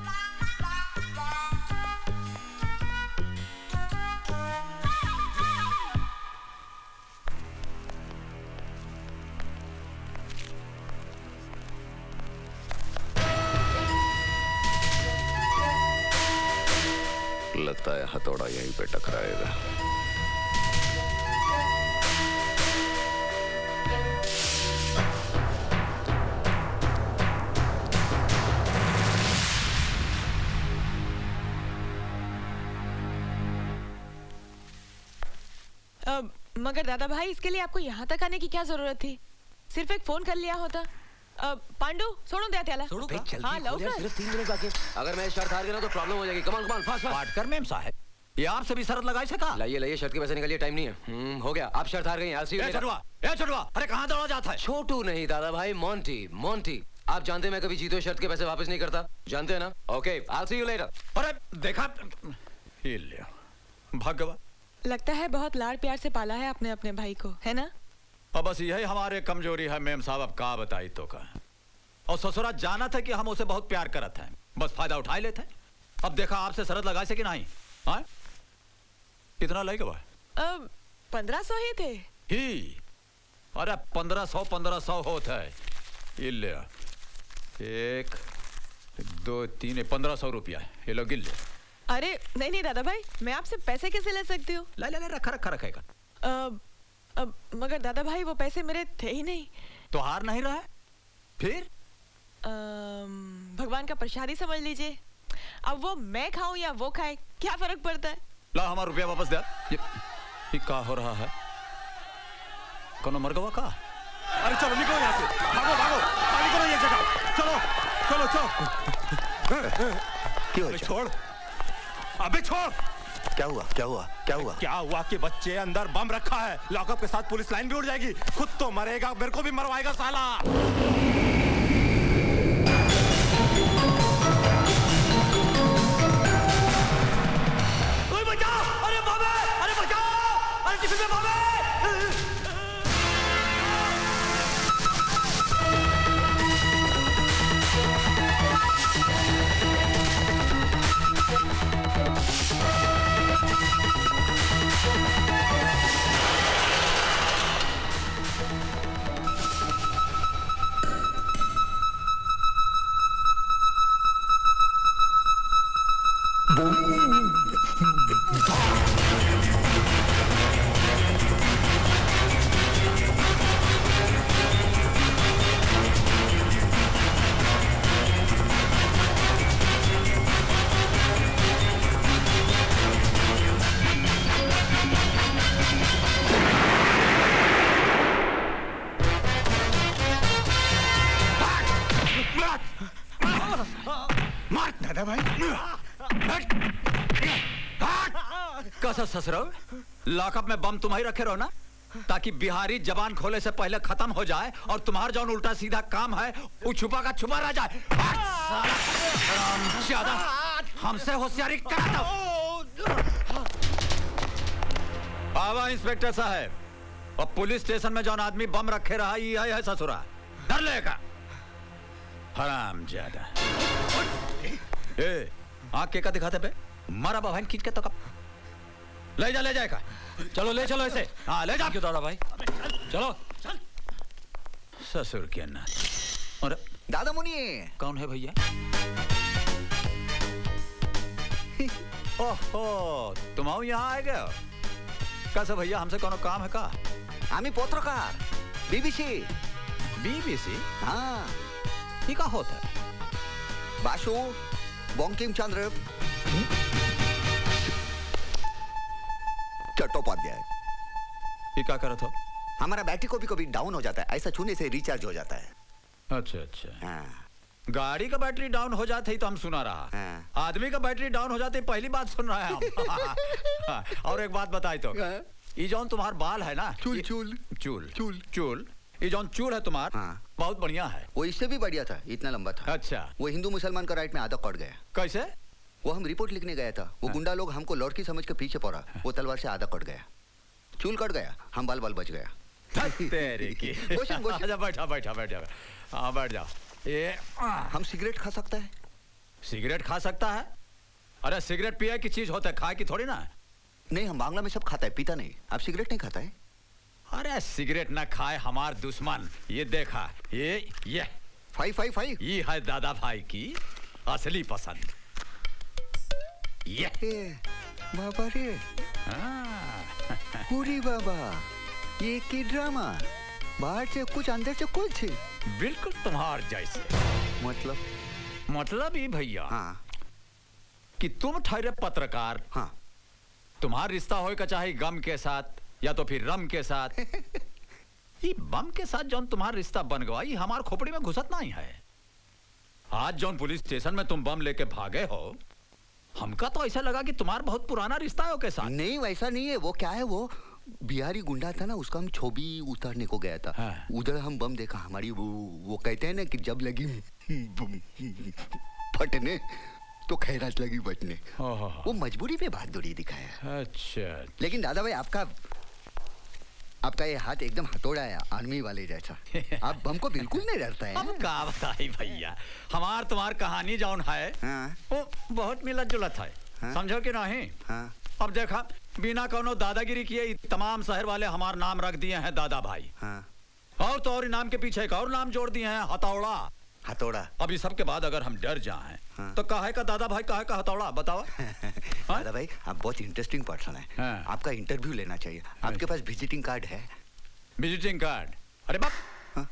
लगता है हथौड़ा यहीं पे टकराएगा। मगर दादा भाई, इसके लिए आपको यहाँ तक आने की क्या जरूरत थी? सिर्फ एक फोन कर लिया होता। पांडू सोडून द्या त्याला। सोडू का? हाँ, लवकर। सिर्फ 3 मिनट बाकी। अगर मैं शर्त हार गया ना तो प्रॉब्लम हो जाएगी। Come on come on fast fast. Patkar ma'am साहब, ये आपसे भी शरत लगाई सका? लाइए लाइए, शर्त के पैसे निकालिए, टाइम नहीं है। हो गया, आप शर्त हार गई। I'll see you later। ए छोटुआ, अरे कहाँ दौड़ा जाता है? छोटू नहीं दादा भाई, मोंटी मोंटी। आप जानते हैं मैं कभी जीतो शर्त के पैसे वापस नहीं करता, जानते हैं ना? Okay, I'll see you later। अरे देखा, ये ले भगवा। लगता है बहुत लाड़ प्यार से पाला है आपने अपने भाई को, है ना? अब बस यही हमारे कमजोरी है मेम साहब, अब का बताई तो का। और ससुरा जाना था कि हम उसे बहुत प्यार करते हैं, बस फायदा उठा लेते हैं। अब देखा आपसे शरत लगाए से कि नहीं? हाँ, कितना लगेगा? 1500 ही थे। ही, अरे 1500 होता है। ये ले 1 2 3 1500 रुपया, ये लो गिल ले। अरे नहीं नहीं दादा भाई, मैं आपसे पैसे कैसे ले सकती हूँ? ले ले ले, रखा रखा रखेगा। मगर दादा भाई, वो पैसे मेरे थे ही नहीं। तो हार नहीं रहा है फिर? भगवान का प्रसादी समझ लीजिए। अब वो मैं खाऊं या वो खाए, क्या फर्क पड़ता है? ला हमारा रुपया वापस दे। ये क्या हो रहा है? कौन मर गवा का? अरे चलो निकलो यहाँ से, भागो भागो, पानी करो ये जगह। चलो चलो चलो। क्यों? छोड़, अबे छोड़। क्या हुआ? क्या हुआ? क्या हुआ? क्या हुआ कि बच्चे अंदर बम रखा है, लॉकअप के साथ पुलिस लाइन भी उड़ जाएगी। खुद तो मरेगा, मेरे को भी मरवाएगा साला। कोई बचाओ! अरे बाबे! अरे बचाओ! अरे टिफिन में बाबे! दादा भाई कैसा ससुरो लॉकअप में बम तुम ही रखे रहो ना, ताकि बिहारी जबान खोले से पहले खत्म हो जाए और तुम्हारा जो उल्टा सीधा काम है वो छुपा का छुपा रह जाए। ज्यादा हमसे होशियारी कराता आवा इंस्पेक्टर साहब, और पुलिस स्टेशन में जौन आदमी बम रखे रहा ये है ससुरा, डर लेगा हराम ज्यादा। आँख के का दिखाते पे मारा बहन खींच के तो कब ले जाएगा। चलो ले चलो इसे। हाँ ले जा क्यों दादा भाई, चलो ससुर के ना। और दादा मुनि कौन है भैया? ओहो तुम आओ यहाँ आ गए। कैसे भैया हमसे कोनो काम है का? आम्ही पत्रकार बीबीसी। बीबीसी? हाँ ये का होता है? बासु बंकिम चंद्र चट्टोपाध्याय। ये क्या करत हो? हमारा बैटरी को भी कभी डाउन हो जाता है, ऐसा छूने से रिचार्ज हो जाता है। अच्छा अच्छा। हाँ। गाड़ी का बैटरी डाउन हो जाते ही तो हम सुना रहा। हाँ। आदमी का बैटरी डाउन हो जाते ही पहली बात सुन रहा है हम। और एक बात बताई तो, ये जौन तुम्हार बाल है ना, चूल चूल चूल चूल चूल, ये जौन चूल है तुम्हार, हाँ। बहुत बढ़िया है। वो इससे भी बढ़िया था, इतना लंबा था। अच्छा। वो हिंदू मुसलमान का राइट में आधा कट गया। कैसे? वो हम रिपोर्ट लिखने गया था, वो गुंडा लोग हमको लड़की समझ के पीछे पड़ा, वो तलवार से आधा कट गया, चूल कट गया, हम बाल बच गया। तेरे की। अच्छा बैठा बैठा बैठा। हाँ बैठ जाओ। ये हम सिगरेट खा सकता है? सिगरेट खा सकता है? अरे सिगरेट पिए की चीज होता है, खाए की थोड़ी ना। नहीं, हम बांग्ला में सब खाता है, पीता नहीं। आप सिगरेट नहीं खाता है? अरे सिगरेट ना खाए हमार दुश्मन। ये देखा, ये 555 ये है दादा भाई की असली पसंद। ये बाबा रे, पूरी बाबा, ये की ड्रामा, बाहर से कुछ अंदर से कुछ। बिल्कुल तुम्हार जैसे। मतलब ये भैया, हाँ, कि तुम ठहरे पत्रकार। हाँ, तुम्हारा रिश्ता हो का चाहे गम के साथ या तो फिर रम के साथ। ये बम के साथ जौन तुम्हारा रिश्ता बन गया, ये हमार खोपड़ी में घुसत नहीं है। आज जौन पुलिस स्टेशन में तुम बम लेके भागे हो, हमका तो ऐसा लगा कि तुम्हारा बहुत पुराना रिश्ता है उसके साथ। नहीं वैसा नहीं है। वो क्या है, वो बिहारी गुंडा था ना, उसका हम छवि उतारने को गया था। हाँ। उधर हम बम देखा, हमारी वो कहते हैं ना कि जब लगी फटने तो खैरात लगी बचने। वो मजबूरी में बहादुरी दिखाया। अच्छा। लेकिन दादा भाई, आपका ये हाथ एकदम हथौड़ा है, आर्मी वाले जैसा। आप बम को बिल्कुल नहीं डरता है। अब का बताई भैया, हमार तुम्हार कहानी जौन है, हाँ। वो बहुत मिलत जुलत है। हाँ। समझो कि नहीं? हाँ। अब देखा, बिना कोनो दादागिरी किए तमाम शहर वाले हमार नाम रख दिए हैं दादा भाई। हाँ। और तो और नाम के पीछे एक और नाम जोड़ दिए हैं, हथौड़ा। हथौड़ा। अब इस सब के बाद अगर हम डर जाएं, हाँ। तो काहे का दादा भाई, काहे का हथौड़ा, बताओ। दादा भाई, आप बहुत इंटरेस्टिंग पर्सन है। हाँ। आपका इंटरव्यू लेना चाहिए। आपके पास विजिटिंग कार्ड है? Visiting card? अरे बाप, हाँ।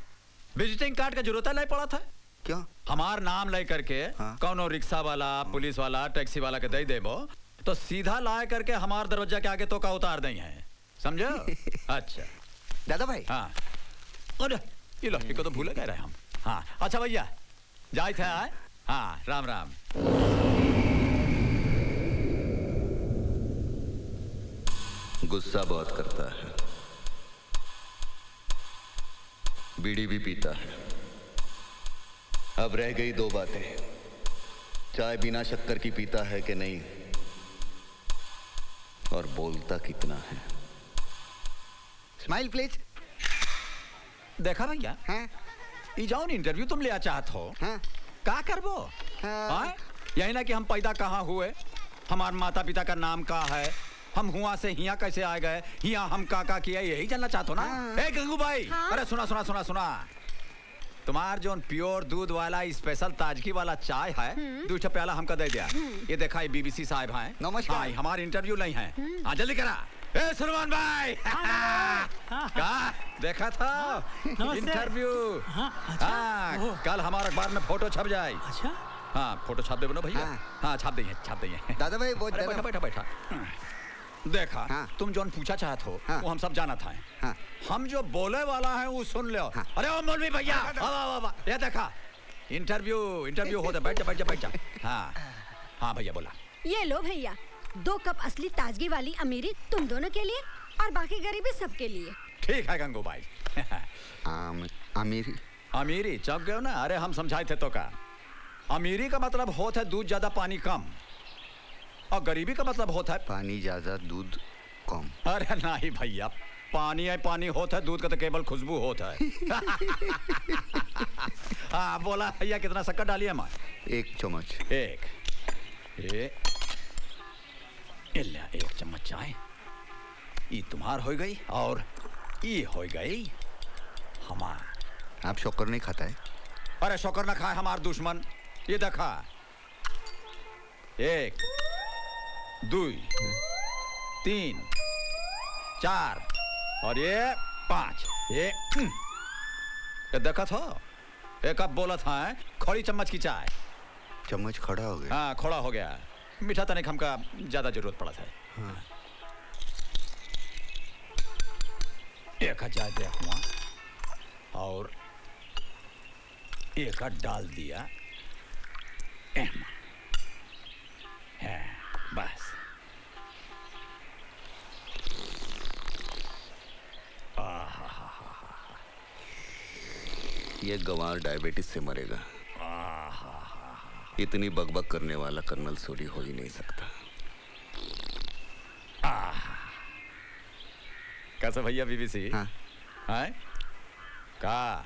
विजिटिंग कार्ड का जरूरत नहीं पड़ा था। क्यों? हमार नाम ले करके हाँ। कौनो रिक्शा वाला, पुलिस वाला, टैक्सी वाला के दे देबो तो सीधा ला करके हमार दरवाजा के आगे तो का उतार दें है, समझो? अच्छा दादा भाई। हाँ। अरे ये लो, इसको तो भूल गए रहे हम। हाँ अच्छा भैया, जाए थे आए। हाँ राम राम। गुस्सा बहुत करता है, बीड़ी भी पीता है। अब रह गई दो बातें, चाय बिना शक्कर की पीता है कि नहीं, और बोलता कितना है। Smile please. देखा भैया, हाँ? ये जाओ इंटरव्यू तुम लिया चाहत हो, हाँ? का करबो? हाँ? यही ना कि हम पैदा कहाँ हुए, हमारे माता पिता का नाम का है, हम हुआ से हिया कैसे आ गए, हिया हम का किया, यही जानना चाहते हो ना? ए गंगू भाई, अरे सुना सुना सुना सुना, तुम्हार जो प्योर दूध वाला स्पेशल ताजगी वाला चाय है, 2 प्याला हमका दे दिया। ये देखा, ये बीबीसी साहब हैं। नमस्कार। हाँ, हमारे इंटरव्यू नहीं है। हाँ जल्दी करा। ए सुरमान भाई, का देखा था इंटरव्यू? हाँ, कल हमारे अखबार में फोटो छप जाए। अच्छा? हाँ फोटो छाप देबो ना भैया? हाँ छाप देंगे। दादा भाई बहुत बैठा बैठा। देखा, हाँ। तुम जो पूछा चाहत हो, हाँ। वो हम सब जाना था। हाँ। हम जो बोले वाला है वो सुन लो। हाँ। अरे ओ मौलवी भैया, ये देखा, इंटरव्यू होता, बैठ जा बैठ जा। हाँ हाँ भैया बोला। ये लो भैया, 2 कप असली ताजगी वाली अमीरी तुम दोनों के लिए और बाकी गरीबी सबके लिए। ठीक है गंगू भाई। अमीरी अमीरी चौंक गए ना? अरे हम समझाए थे तो का, अमीरी का मतलब होता है दूध ज्यादा पानी कम, और गरीबी का मतलब होता है पानी ज्यादा दूध कम। अरे नहीं भैया, पानी है पानी होता है, दूध का तो केवल खुशबू होता है। हाँ बोला भैया, कितना शक्कर डाली है माँ? 1 चम्मच। एक चम्मच चाय। ये तुम्हार हो गई और ये हो गई हमार। आप शक्कर नहीं खाता है? अरे शक्कर ना खाए हमार दुश्मन। ये देखा, 1 2 3 4 और ये 5। ये देखा था, एक कप बोला था खड़ी चम्मच की चाय। चम्मच खड़ा हो गया। हाँ खड़ा हो गया। मीठा तनिक हमका ज्यादा जरूरत पड़ा था। हाँ। एक चाय दे हुआ और एक डाल दिया है, बस। ये गंवार डायबिटीज से मरेगा। इतनी बकबक करने वाला कर्नल सोडी हो ही नहीं सकता। कैसा भैया बीबीसी? हाँ। का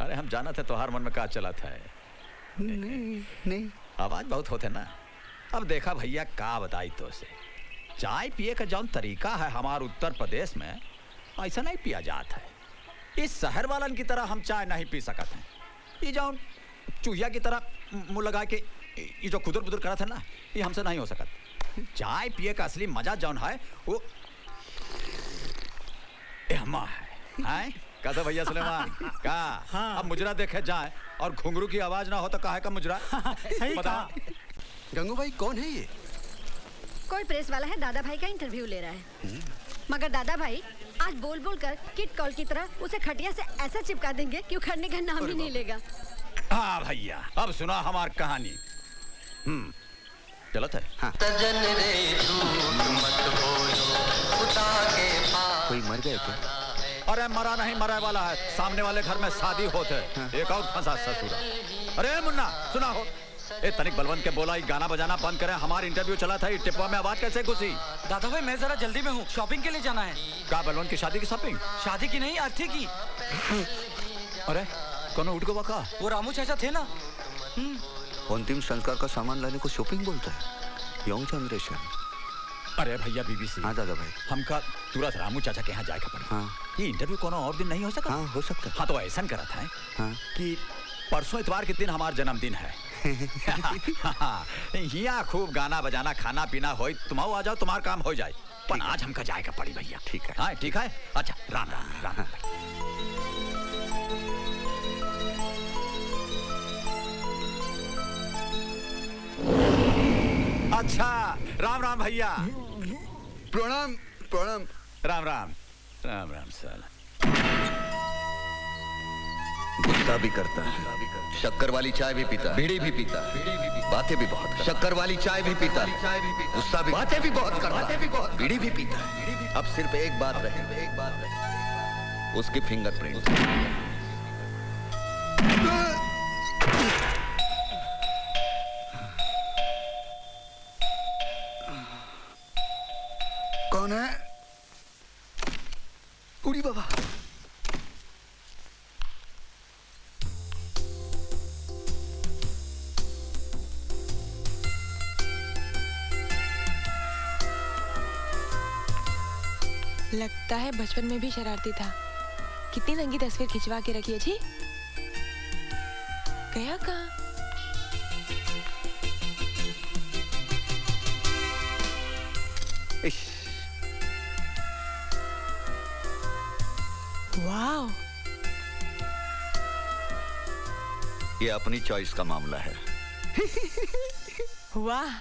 अरे हम जाना था तुम्हार मन में का चला था। नहीं आवाज बहुत होते ना। अब देखा भैया, का बताई तो से चाय पिए का जौन तरीका है हमारे उत्तर प्रदेश में, ऐसा नहीं पिया जाता है। इस शहर वालन की तरह हम चाय नहीं पी सकते हैं। ये जौन चूहिया की तरह मुंह लगा के ये जो खुदर बुदर करा था ना, ये हमसे नहीं हो सकता। चाय पिए का असली मजा जौन है वो एहमा है। कैसा भैया सुलेमान का? हाँ। अब मुजरा देखे जाए और घुंघरू की आवाज ना हो तो काहे का मुजरा? सही कहा। गंगू भाई कौन है ये? कोई प्रेस वाला है, दादा भाई का इंटरव्यू ले रहा है। मगर दादा भाई आज बोल बोल कर किट कॉल की तरह उसे खटिया से ऐसा चिपका देंगे कि उखड़ने का नाम ही नहीं लेगा। हाँ भैया, अब सुना हमारी कहानी। चलत है। हाँ। कोई मर गया क्या? अरे मरा नहीं, मरे वाला है। सामने वाले घर में शादी होते। हाँ। एक और फंसा ससुरा। अरे मुन्ना सुना हो, ए तनिक बलवंत के बोला गाना बजाना बंद करें, हमारा इंटरव्यू चला था। टिप्पा में आवाज कैसे घुसी? दादा भाई मैं जरा जल्दी में हूँ, शॉपिंग के लिए जाना है। का बलवंत की शादी की शॉपिंग? शादी की नहीं, अर्थी की। अरे कौन उठ गया का? वो रामू चाचा थे ना। अंतिम संस्कार का सामान लाने को शॉपिंग बोलता है? Young generation. अरे भैया बीबीसी। हाँ दादा भाई, हमका तुरंत रामू चाचा के यहाँ जाए का पड़ा। हाँ। ये इंटरव्यू कोनो और दिन नहीं हो सकता? हाँ हो सकता। हाँ तो ऐसा करा था। हाँ। कि परसों इतवार के दिन हमारा जन्मदिन है। यहाँ खूब गाना बजाना खाना पीना हो, तुम आ जाओ, तुम्हारा काम हो जाए। पर आज हमका जाएगा पड़ी भैया। ठीक है। हाँ ठीक है। अच्छा राम राम राम, राम। अच्छा राम राम भैया। प्रणाम प्रणाम। राम राम राम राम सर। गुस्सा भी करता है, शक्कर वाली चाय भी पीता, बीड़ी भी पीता, बातें भी बहुत। शक्कर वाली चाय भी पीता, गुस्सा भी, बातें भी बहुत करता, बीड़ी भी पीता। अब सिर्फ एक बात रहे, उसकी फिंगरप्रिंट। कौन है? उड़ी बाबा। लगता है बचपन में भी शरारती था। कितनी रंगी तस्वीर खिंचवा के रखी है जी। गया कहाँ? वाओ, ये अपनी चॉइस का मामला है। वाह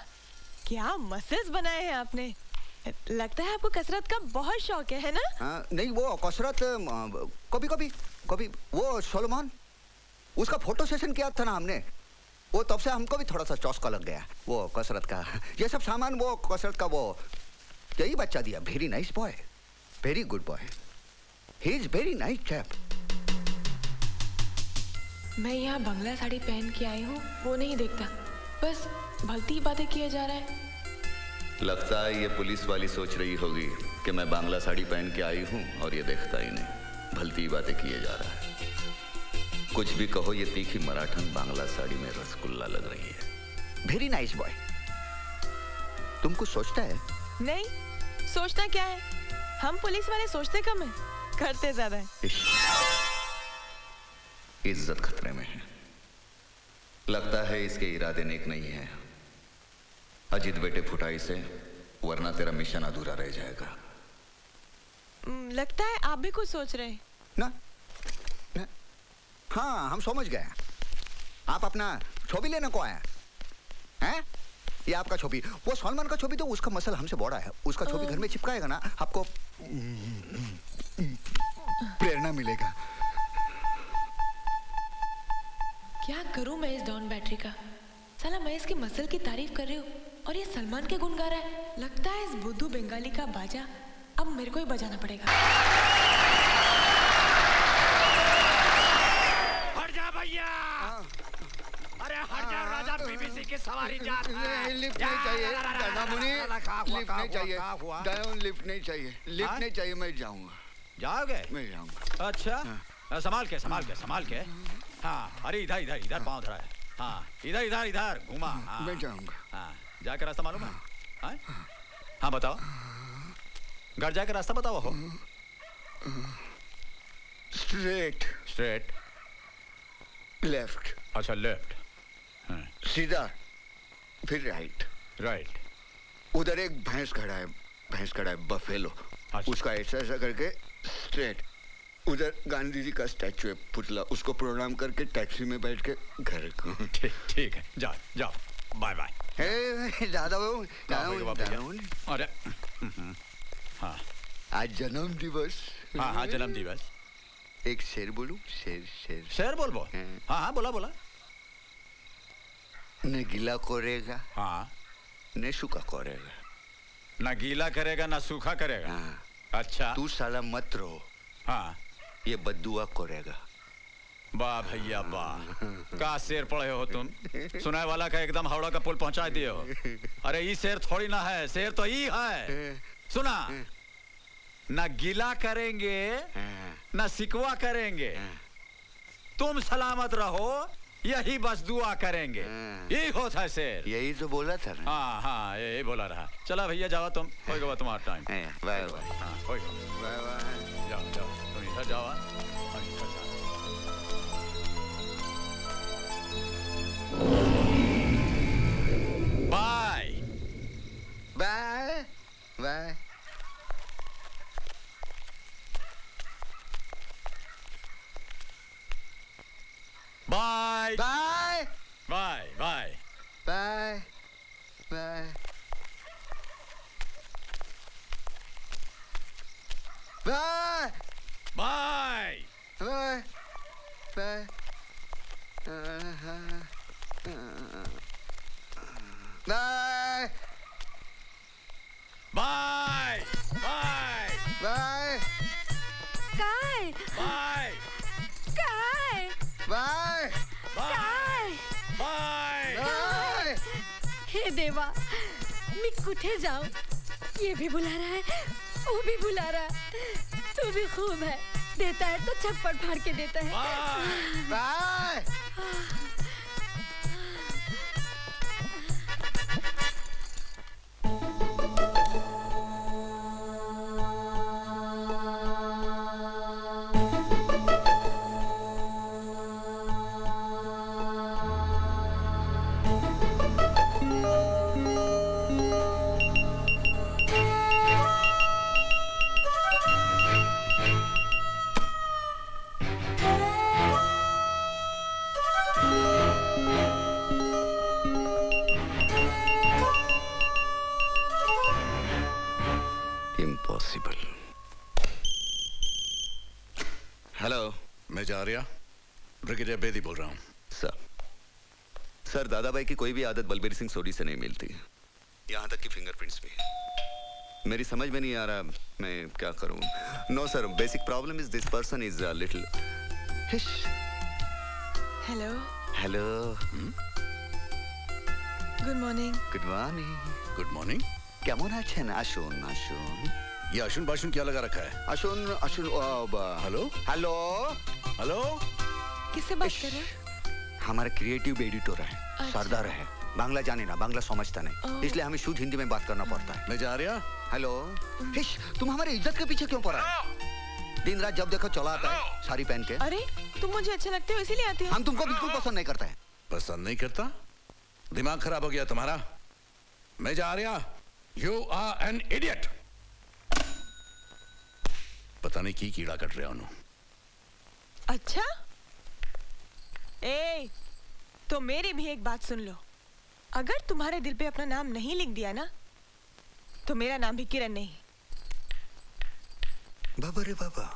क्या मसल्स बनाए हैं आपने। लगता है आपको कसरत का बहुत शौक है ना? नहीं वो कसरत कभी कभी वो सोलोमन उसका फोटो सेशन किया था ना हमने, वो तब से हमको भी थोड़ा सा चौस्का लग गया वो कसरत का, ये सब सामान वो कसरत का वो यही बच्चा दिया। Very nice boy, very good boy, he is very nice chap. मैं यहाँ बंगला साड़ी पहन के आई हूँ, वो नहीं देखता, बस भलती बातें किए जा रहा है। लगता है ये पुलिस वाली सोच रही होगी कि मैं बांग्ला साड़ी पहन के आई हूँ और ये देखता ही नहीं, भलती बातें किए जा रहा है। कुछ भी कहो, ये तीखी मराठन बांग्ला साड़ी में रसगुल्ला लग रही है। Very nice boy. तुम कुछ सोचता है? नहीं, सोचना क्या है, हम पुलिस वाले सोचते कम है, करते ज्यादा है। इज्जत खतरे में है। लगता है इसके इरादे नेक नहीं है। अजीत बेटे फुटाई से, वरना तेरा मिशन अधूरा रह जाएगा। लगता है आप भी कुछ सोच रहे हैं ना? हाँ, हम समझ गए। आप अपना छवि लेने को आया हैं? ये आपका छवि, वो सलमान का छवि तो उसका मसल हमसे बड़ा है, उसका छवि घर में चिपकाएगा ना, आपको प्रेरणा मिलेगा। क्या करूं मैं इस डॉन बैटरी का? साला मैं इसके मसल की तारीफ कर रही हूँ और ये सलमान के गुण गा रहा है। लगता है इस बुद्धू बंगाली का बाजा अब मेरे को ही बजाना पड़ेगा। हट जा भैया, अरे हट जा, राजा बीबीसी की सवारी जात है। लिफ्ट नहीं चाहिए दादामुनि, लिफ्ट नहीं चाहिए डायन, लिफ्ट नहीं चाहिए, लिफ्ट नहीं चाहिए, मैं जाऊंगा। जाओगे? मैं जाऊंगा। अच्छा, संभाल के संभाल के संभाल के। हाँ, अरे इधर इधर इधर पाँव धरा है। हाँ, इधर इधर इधर घुमा। हाँ, मैं जाऊंगा। हाँ, जाकर रास्ता मालूम है? हाँ, हाँ बताओ, घर जाकर रास्ता बताओ। हो स्ट्रेट, स्ट्रेट, लेफ्ट, अच्छा लेफ्ट, सीधा, फिर राइट, राइट। उधर एक भैंस खड़ा है, भैंस खड़ा है, बफेलो। अच्छा। उसका ऐसा ऐसा करके स्ट्रेट। उधर गांधी जी का स्टैचू है, पुतला, उसको प्रणाम करके टैक्सी में बैठ के घर को। ठीक है, जाओ जाओ, बाय बाय। दादा बाबू, अरे हाँ, आज जन्म दिवस। हाँ हाँ, जन्म दिवस। एक शेर बोलूं? शेर शेर शेर बोल बोल। हाँ हाँ, बोला बोला। न गीला करेगा, हाँ, न सूखा करेगा। ना गीला करेगा ना सूखा करेगा। हाँ। अच्छा, तू साला मत रो, हाँ, ये बद्दुआ करेगा। वाह भैया वाह, का शेर पढ़े हो तुम, सुनाए वाला का एकदम हावड़ा का पुल पहुंचा दिए हो। अरे ये शेर थोड़ी ना है, शेर तो ये है। सुना, ना गीला करेंगे ना सिकवा करेंगे, तुम सलामत रहो, यही बस दुआ करेंगे। यही होता है शेर। यही तो बोला था ना। हाँ हाँ, यही बोला रहा। चला भैया जाओ, तुम होगा तुम्हारा टाइम। Bye bye. हाँ, होगा। Bye bye. जाओ जाओ, तुम इधर जाओ, हम इधर जाओ। Bye bye bye. Bye bye bye bye bye bye bye bye bye bye. Bye bye bye bye काय बाय काय बाय काय बाय। बाय। हे देवा, मैं कुठे जाऊं? ये भी बुला रहा है, वो भी बुला रहा है। तू भी खूब है, देता है तो छप्पड़ फाड़ के देता है। बाय। मैं जा रहा ब्रिगेडियर बेदी बोल रहा हूँ। सर दादा भाई की कोई भी आदत बलबीर सिंह सोडी से नहीं मिलती, यहाँ तक कि फिंगरप्रिंट्स भी। मेरी समझ में नहीं आ रहा मैं क्या करूँ। No sir, basic problem is this person is little hish. Hello hello, good morning. Good morning. Good morning. কেমন আছেন? আসুন আসুন। ये अशुन बाशुन क्या लगा रखा है? আসুন আসুন। Hello hello hello. किससे बात कर रहे हैं? हमारा क्रिएटिव एडिटर है, सरदार है, बांग्ला जाने ना, बांग्ला समझता नहीं, इसलिए हमें शुद्ध हिंदी में बात करना पड़ता है। मैं जा रहा। हेलो, हिश, तुम हमारे इज्जत के पीछे क्यों पड़ा है? दिन रात जब देखो चला आता है साड़ी पहन के। अरे तुम मुझे अच्छे लगते हो इसीलिए आती हो। हम तुमको बिल्कुल पसंद नहीं करते हैं। पसंद नहीं करता? दिमाग खराब हो गया तुम्हारा? मैं जा रहा। You are an idiot. पता नहीं की कीड़ा कट रहा हूं। अच्छा, ए, तो मेरी भी एक बात सुन लो। अगर तुम्हारे दिल पे अपना नाम नहीं लिख दिया ना, तो मेरा नाम भी किरण नहीं। बाबा रे बाबा।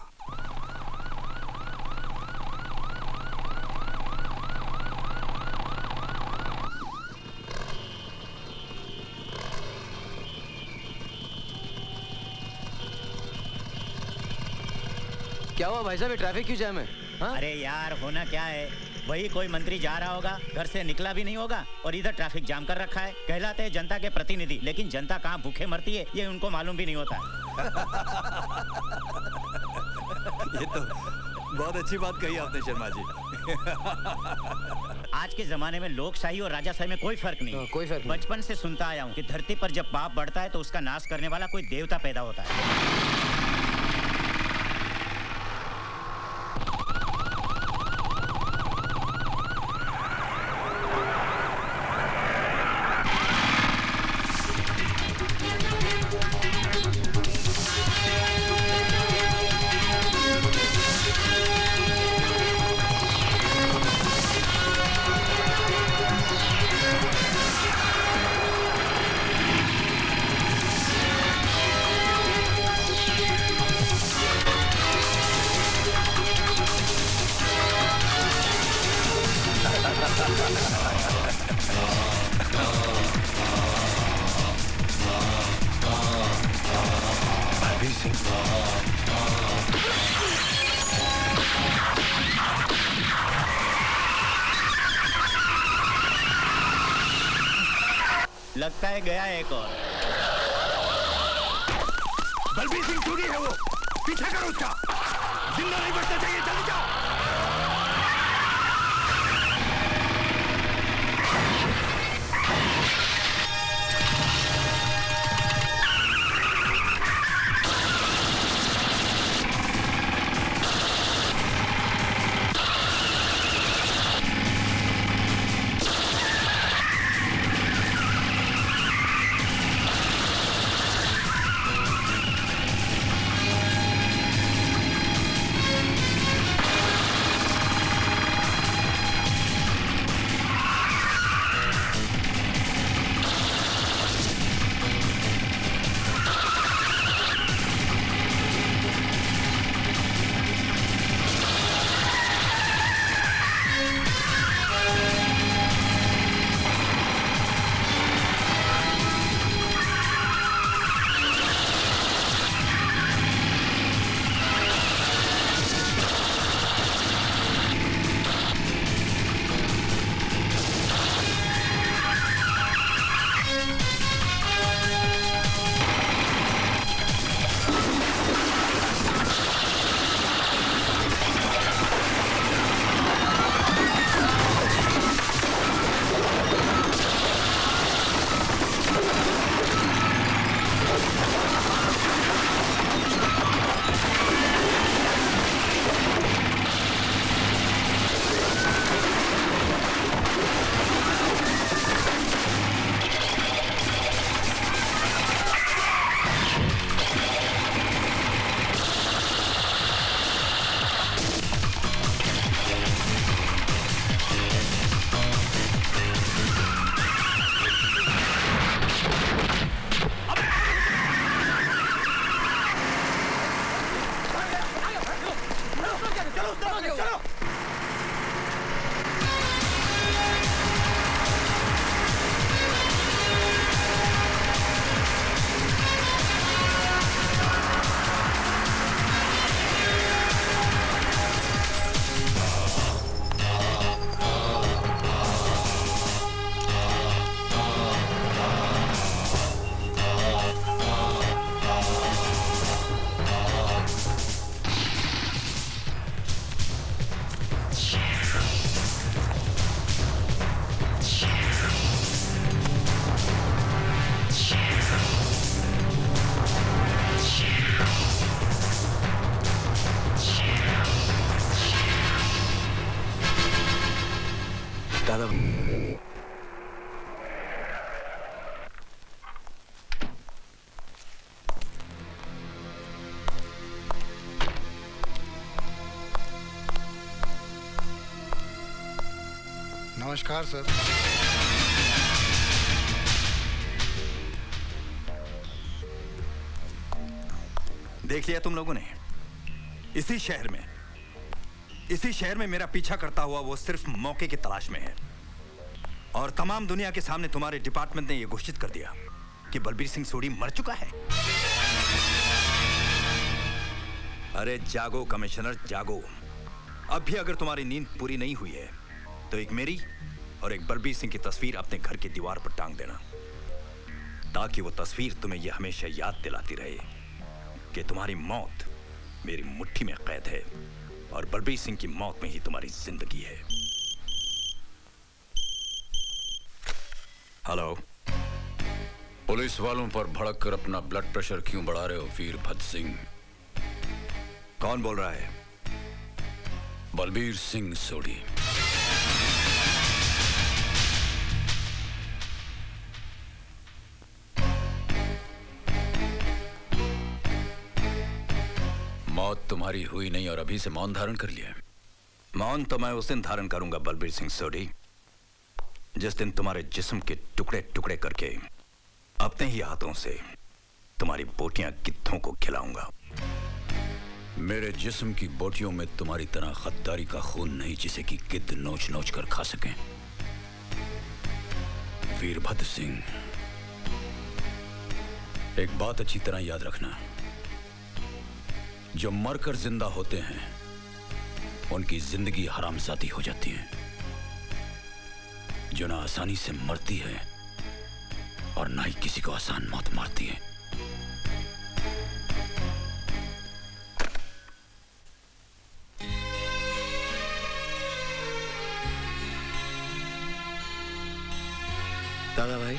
क्या हुआ भाई साहब, ये ट्रैफिक क्यों जैम है? हाँ? अरे यार होना क्या है, वही कोई मंत्री जा रहा होगा, घर से निकला भी नहीं होगा और इधर ट्रैफिक जाम कर रखा है। कहलाते हैं जनता के प्रतिनिधि, लेकिन जनता कहाँ भूखे मरती है ये उनको मालूम भी नहीं होता है। ये तो बहुत अच्छी बात कही आपने शर्मा जी। आज के जमाने में लोकशाही और राजाशाही में कोई फर्क नहीं। कोई फर्क नहीं। बचपन से सुनता आया हूँ कि धरती पर जब पाप बढ़ता है तो उसका नाश करने वाला कोई देवता पैदा होता है। लगता है गया एक और। बलबीर सिंह सोडी है वो, पीछा करो उसका। जिंदा नहीं बचना चाहिए, जल्दी जाओ। दादा नमस्कार सर। देख लिया तुम लोगों ने, इसी शहर में मेरा पीछा करता हुआ वो सिर्फ मौके की तलाश में है, और तमाम दुनिया के सामने तुम्हारे डिपार्टमेंट ने यह घोषित कर दिया कि बलबीर सिंह सोडी मर चुका है। अरे जागो कमिश्नर, जागो। अब भी अगर तुम्हारी नींद पूरी नहीं हुई है तो एक मेरी और एक बलबीर सिंह की तस्वीर अपने घर की दीवार पर टांग देना, ताकि वो तस्वीर तुम्हें यह हमेशा याद दिलाती रहे कि तुम्हारी मौत मेरी मुट्ठी में कैद है और बलबीर सिंह की मौत में ही तुम्हारी जिंदगी है। हेलो, पुलिस वालों पर भड़क कर अपना ब्लड प्रेशर क्यों बढ़ा रहे हो वीरभद्र सिंह? कौन बोल रहा है? बलबीर सिंह सोडी। मौत तुम्हारी हुई नहीं और अभी से मौन धारण कर लिया है। मौन तो मैं उस दिन धारण करूंगा बलबीर सिंह सोडी, जिस दिन तुम्हारे जिस्म के टुकड़े टुकड़े करके अपने ही हाथों से तुम्हारी बोटियां गिद्धों को खिलाऊंगा। मेरे जिस्म की बोटियों में तुम्हारी तरह गद्दारी का खून नहीं जिसे कि गिद्ध नोच नोच कर खा सकें। वीरभद्र सिंह, एक बात अच्छी तरह याद रखना, जो मरकर जिंदा होते हैं उनकी जिंदगी हरामजादी हो जाती है, जो ना आसानी से मरती है और ना ही किसी को आसान मौत मारती है। दादा भाई,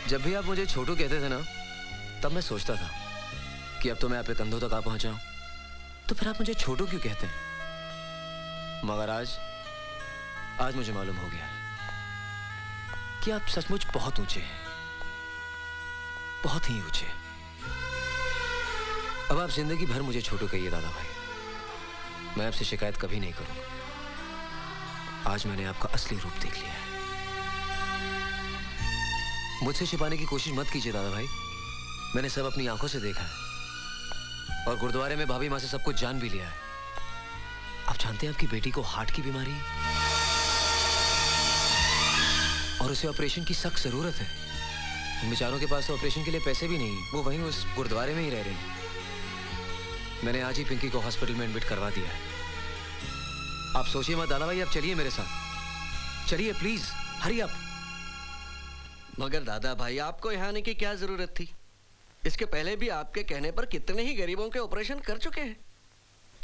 जब भी आप मुझे छोटू कहते थे ना, तब मैं सोचता था कि अब तो मैं आपके कंधों तक आ पहुंचा हूं, तो फिर आप मुझे छोटू क्यों कहते हैं? मगर आज मुझे मालूम हो गया कि आप सचमुच बहुत ऊंचे हैं, बहुत ही ऊंचे। अब आप जिंदगी भर मुझे छोटू कहिए दादा भाई, मैं आपसे शिकायत कभी नहीं करूंगा। आज मैंने आपका असली रूप देख लिया है। मुझसे छिपाने की कोशिश मत कीजिए दादा भाई, मैंने सब अपनी आंखों से देखा है और गुरुद्वारे में भाभी माँ से सब कुछ जान भी लिया है। आप जानते हैं आपकी बेटी को हार्ट की बीमारी है और उसे ऑपरेशन की सख्त जरूरत है। उन बेचारों के पास तो ऑपरेशन के लिए पैसे भी नहीं, वो वहीं उस गुरुद्वारे में ही रह रहे हैं। मैंने आज ही पिंकी को हॉस्पिटल में एडमिट करवा दिया है। आप सोचिए मत दादा भाई, आप चलिए मेरे साथ, चलिए प्लीज, हरी अप। मगर दादा भाई, आपको यहाँ आने की क्या जरूरत थी? इसके पहले भी आपके कहने पर कितने ही गरीबों के ऑपरेशन कर चुके हैं।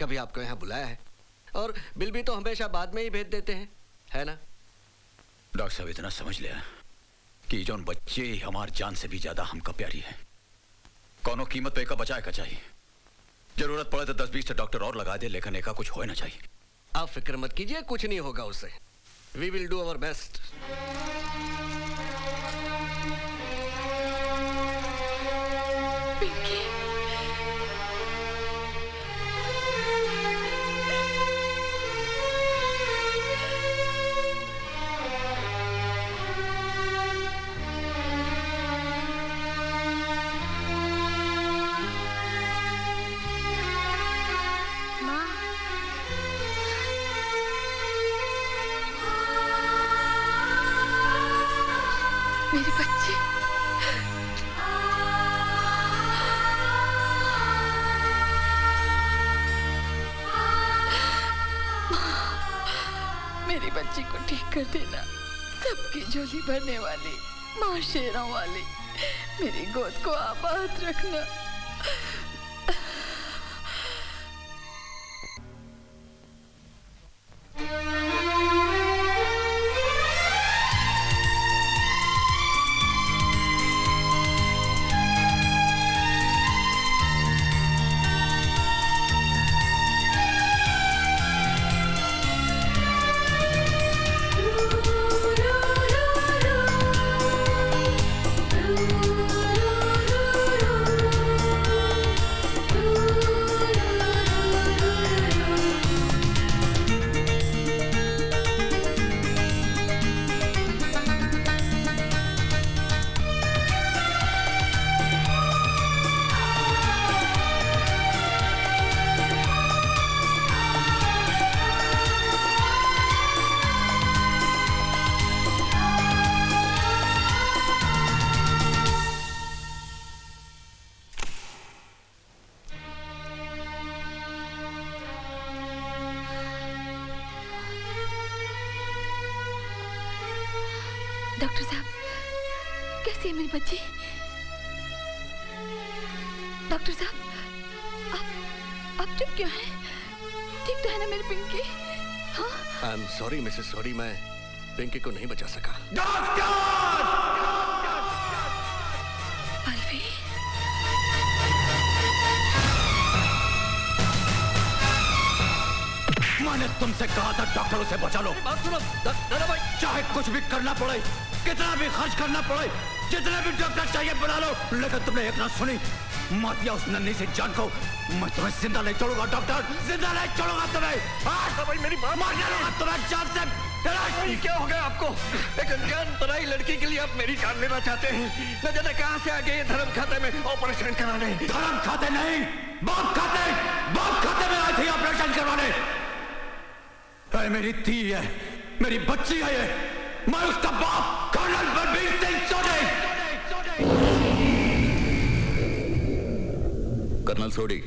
कभी आपको यहाँ बुलाया है? और बिल भी तो हमेशा बाद में ही भेज देते हैं, है ना? डॉक्टर साहब, इतना समझ लिया कि जौन बच्चे हमार जान से भी ज्यादा हमका प्यारी है, कौनो कीमत पे एका बचाए का चाहिए। जरूरत पड़े तो 10-20 डॉक्टर और लगा दे, लेकिन एका कुछ होना चाहिए। आप फिक्र मत कीजिए, कुछ नहीं होगा उससे। We will do our best. मेरी बच्ची, मेरी बच्ची को ठीक कर देना। सबकी झोली भरने वाली माँ शेरों वाली, मेरी गोद को आबाद रखना। डॉक्टर साहब, कैसी है मेरी बच्ची? डॉक्टर साहब, आप चुप क्यों हैं? ठीक तो है ना मेरी पिंकी? हाँ? I am sorry Mrs sorry, मैं पिंकी को नहीं बचा सका। मैंने तुमसे कहा था डॉक्टरों से बचा लो। बात सुनो दादा भाई, चाहे कुछ भी करना पड़े, कितना भी खर्च करना पड़े, जितने भी डॉक्टर चाहिए बुला लो, लेकिन तुमने एक ना सुनी। मत दिया उस नन्ही से जान को। मैं तुम्हें जिंदा नहीं छोड़ूंगा डॉक्टर, जिंदा नहीं छोड़ूंगा तुम्हें। भाई मेरी बात मार डालूंगा तुम्हें जान से। क्या हो गया आपको? एक अनजान पराई लड़की के लिए आप मेरी जान लेना चाहते हैं? न जाने कहां से आ गए ये धर्म खाते में ऑपरेशन कराने। धर्म खाते नहीं, बाप खाते में आई थी ऑपरेशन करवाने। मेरी धी है, मेरी बच्ची है ये। मैं उसका बाप कर्नल बलबीर सिंह सोडी। कर्नल सोडी,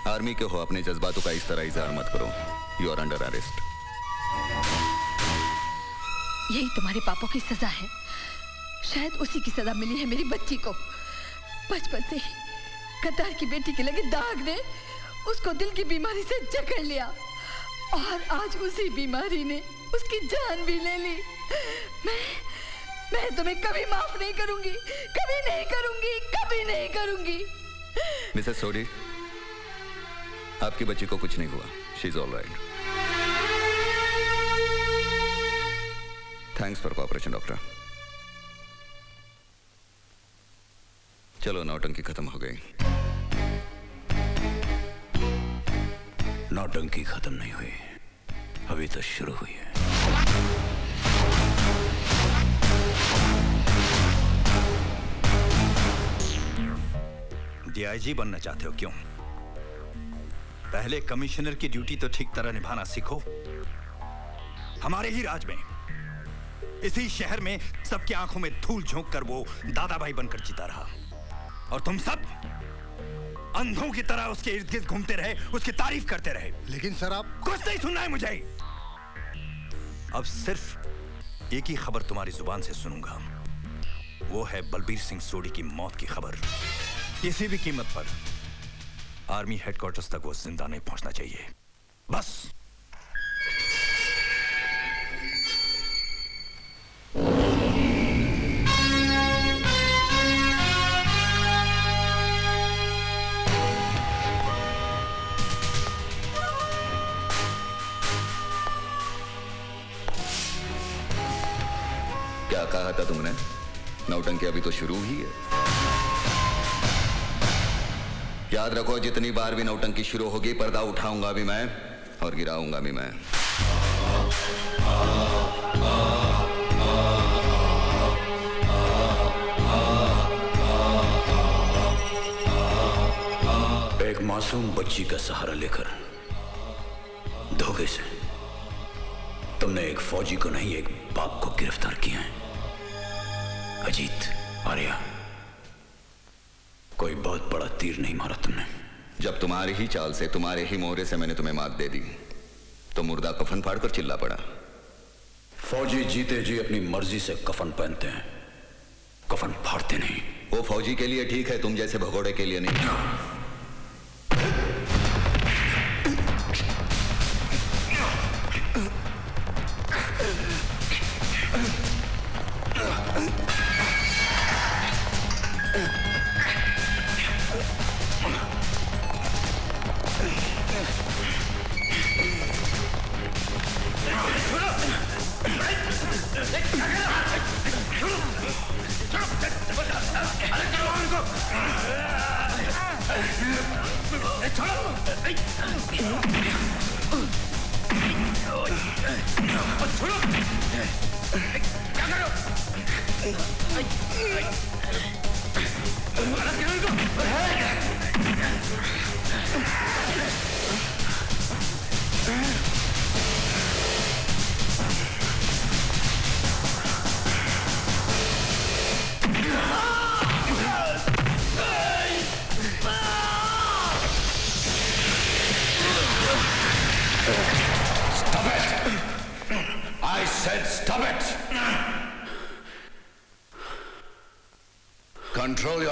आर्मी के हो, अपने जज्बातों का इस तरह इजहार मत करो। You are under arrest. यही तुम्हारे पापों की सजा है। शायद उसी की सजा मिली है मेरी बच्ची को। बचपन से ही कतार की बेटी के लगे दाग ने उसको दिल की बीमारी से जकड़ लिया और आज उसी बीमारी ने उसकी जान भी ले ली। मैं तुम्हें कभी माफ नहीं करूंगी, कभी नहीं करूंगी, कभी नहीं करूंगी। मिसेस सोडी, आपकी बच्ची को कुछ नहीं हुआ। She is all right. Thanks for cooperation doctor. चलो, नौटंकी खत्म हो गई। नौटंकी खत्म नहीं हुई, अभी तो शुरू हुई है। डीआईजी बनना चाहते हो क्यों? पहले कमिश्नर की ड्यूटी तो ठीक तरह निभाना सीखो। हमारे ही राज में, इसी शहर में सबकी आंखों में धूल झोंक कर वो दादा भाई बनकर जीता रहा, और तुम सब अंधों की तरह उसके इर्द गिर्द घूमते रहे, उसकी तारीफ करते रहे। लेकिन सर, आप कुछ नहीं सुनना है मुझे। अब सिर्फ एक ही खबर तुम्हारी जुबान से सुनूंगा, वो है बलबीर सिंह सोडी की मौत की खबर। किसी भी कीमत पर आर्मी हेडक्वार्टर्स तक वो जिंदा नहीं पहुंचना चाहिए, बस। क्या कहा था तुमने? नौटंकी अभी तो शुरू ही है। याद रखो, जितनी बार भी नौटंकी शुरू होगी, पर्दा उठाऊंगा भी मैं और गिराऊंगा भी मैं। एक मासूम बच्ची का सहारा लेकर धोखे से तुमने एक फौजी को नहीं, एक बाप को गिरफ्तार किया है। अजीत, आर्या, कोई बहुत बड़ा तीर नहीं मारा तुमने। जब तुम्हारी ही चाल से, तुम्हारे ही मोहरे से मैंने तुम्हें मात दे दी, तो मुर्दा कफन फाड़कर चिल्ला पड़ा। फौजी जीते जी अपनी मर्जी से कफन पहनते हैं, कफन फाड़ते नहीं। वो फौजी के लिए ठीक है, तुम जैसे भगोड़े के लिए नहीं।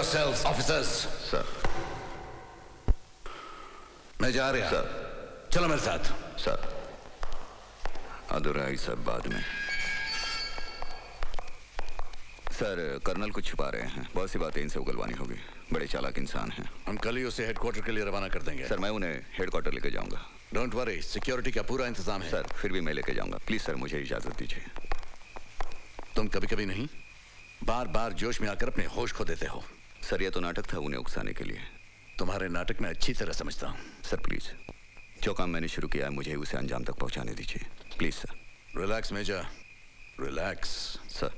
yourselves, officers. सर। मैं जा रहा। सर। चलो मेरे साथ। सर। अधूराई सब बाद में। सर, कर्नल कुछ छुपा रहे हैं। बहुत सी बातें इनसे उगलवानी होगी। बड़े चालाक इंसान हैं। हम कल ही उसे हेडक्वार्टर के लिए रवाना कर देंगे। सर, मैं उन्हें हेडक्वार्टर लेके जाऊंगा। डोंट वरी, सिक्योरिटी का पूरा इंतजाम है। सर, फिर भी मैं लेके जाऊंगा। प्लीज सर, मुझे इजाजत दीजिए। तुम कभी कभी नहीं, बार बार जोश में आकर अपने होश खो देते हो। सर, ये तो नाटक था उन्हें उकसाने के लिए। तुम्हारे नाटक में अच्छी तरह समझता हूँ। सर प्लीज, जो काम मैंने शुरू किया है मुझे उसे अंजाम तक पहुंचाने दीजिए। Please sir. Relax major, relax. Sir.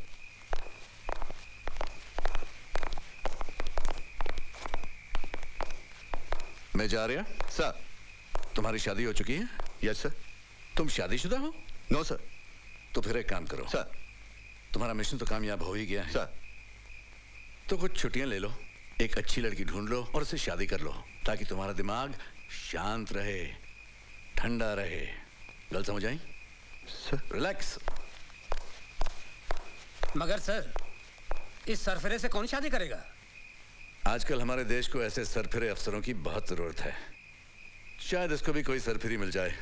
मैं जा रहा। सर। तुम्हारी शादी हो चुकी है? Yes sir. तुम शादीशुदा हो? No sir. तो फिर एक काम करो। सर। तुम्हारा मिशन तो कामयाब हो ही गया है। सर। तो कुछ छुट्टियां ले लो, एक अच्छी लड़की ढूंढ लो और उससे शादी कर लो, ताकि तुम्हारा दिमाग शांत रहे, ठंडा रहे। गल समझ आई? सर। रिलैक्स। मगर सर, इस सरफरे से कौन शादी करेगा? आजकल हमारे देश को ऐसे सरफिरे अफसरों की बहुत जरूरत है। शायद इसको भी कोई सरफिरी मिल जाए।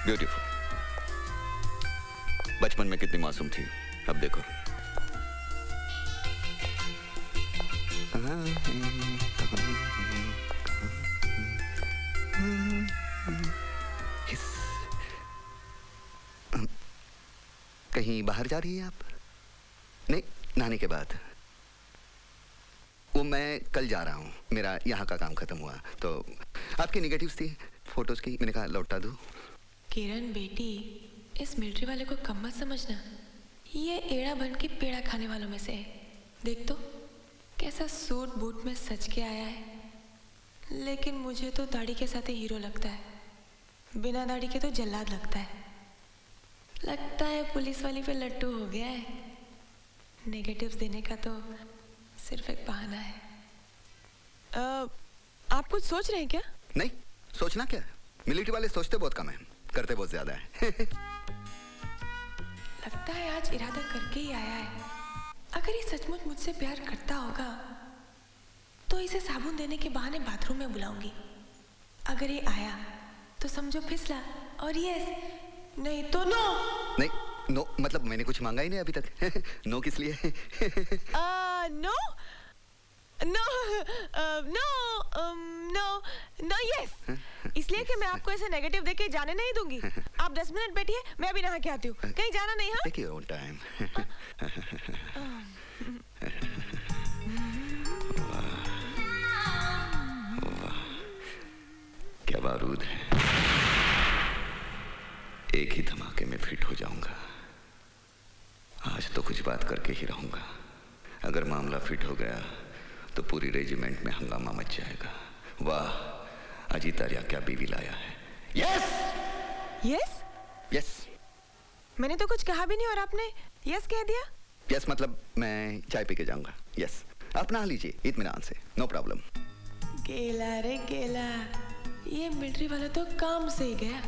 ब्यूटीफुल। बचपन में कितनी मासूम थी, अब देखो। कहीं बाहर जा रही है आप? नहीं, नहाने के बाद। वो मैं कल जा रहा हूँ, मेरा यहाँ का काम खत्म हुआ तो आपकी निगेटिव्स थी फोटोज की, मैंने कहा लौटा दूँ। किरण बेटी, इस मिलिट्री वाले को कम मत समझना। ये एड़ा बन के पेड़ा खाने वालों में से है। देख तो कैसा सूट बूट में सज के आया है। लेकिन मुझे तो दाढ़ी के साथ ही हीरो लगता है, बिना दाढ़ी के तो जल्लाद लगता है। लगता है पुलिस वाली पे लट्टू हो गया है। नेगेटिव्स देने का तो सिर्फ एक बहाना है। आप कुछ सोच रहे हैं क्या? नहीं, सोचना क्या है, मिलिट्री वाले सोचते बहुत कम है, करते बहुत ज्यादा है। लगता है आज इरादा करके ही आया है। अगर ये सचमुच मुझसे प्यार करता होगा तो इसे साबुन देने के बहाने बाथरूम में बुलाऊंगी। अगर ये आया तो समझो फिसला, और यस नहीं तो नो। नहीं, नो मतलब मैंने कुछ मांगा ही नहीं अभी तक। नो किस लिए? No no no no no yes, इसलिए कि मैं आपको ऐसे नेगेटिव देके जाने नहीं दूंगी। आप 10 मिनट बैठिए, मैं अभी नहा के आती हूँ। कहीं जाना नहीं। हाँ, टेक योर ओन टाइम। क्या बारूद है, एक ही धमाके में फिट हो जाऊंगा। आज तो कुछ बात करके ही रहूंगा। अगर मामला फिट हो गया तो पूरी रेजिमेंट में हंगामा मच जाएगा। वाह, अजीत आर्या क्या बीवी लाया है। Yes yes yes. मैंने तो कुछ कहा भी नहीं और आपने यस कह दिया। यस मतलब मैं चाय पी के जाऊंगा। यस, आप नहा लीजिए इत्मीनान से, नो प्रॉब्लम। गेला रे गेला, ये मिलिट्री वाला तो काम से ही गया।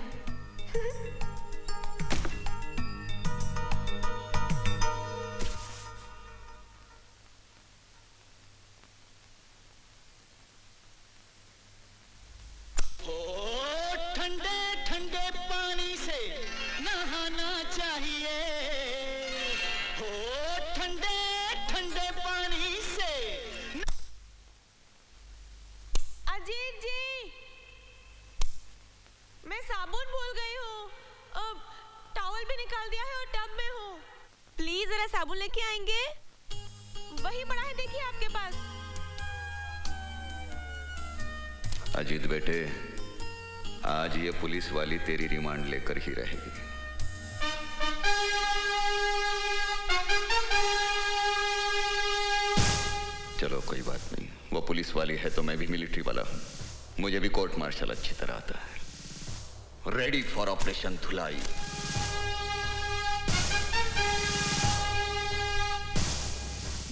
ठंडे ठंडे पानी से नहाना चाहिए। हो ठंडे ठंडे पानी से। अजीत जी, मैं साबुन भूल गई हूँ। अब टॉवल भी निकाल दिया है और टब में हूँ। प्लीज जरा साबुन लेके आएंगे? वही पड़ा है, देखिए आपके पास। अजीत बेटे, आज ये पुलिस वाली तेरी रिमांड लेकर ही रहेगी। चलो कोई बात नहीं, वो पुलिस वाली है तो मैं भी मिलिट्री वाला हूं। मुझे भी कोर्ट मार्शल अच्छी तरह आता है। रेडी फॉर ऑपरेशन धुलाई।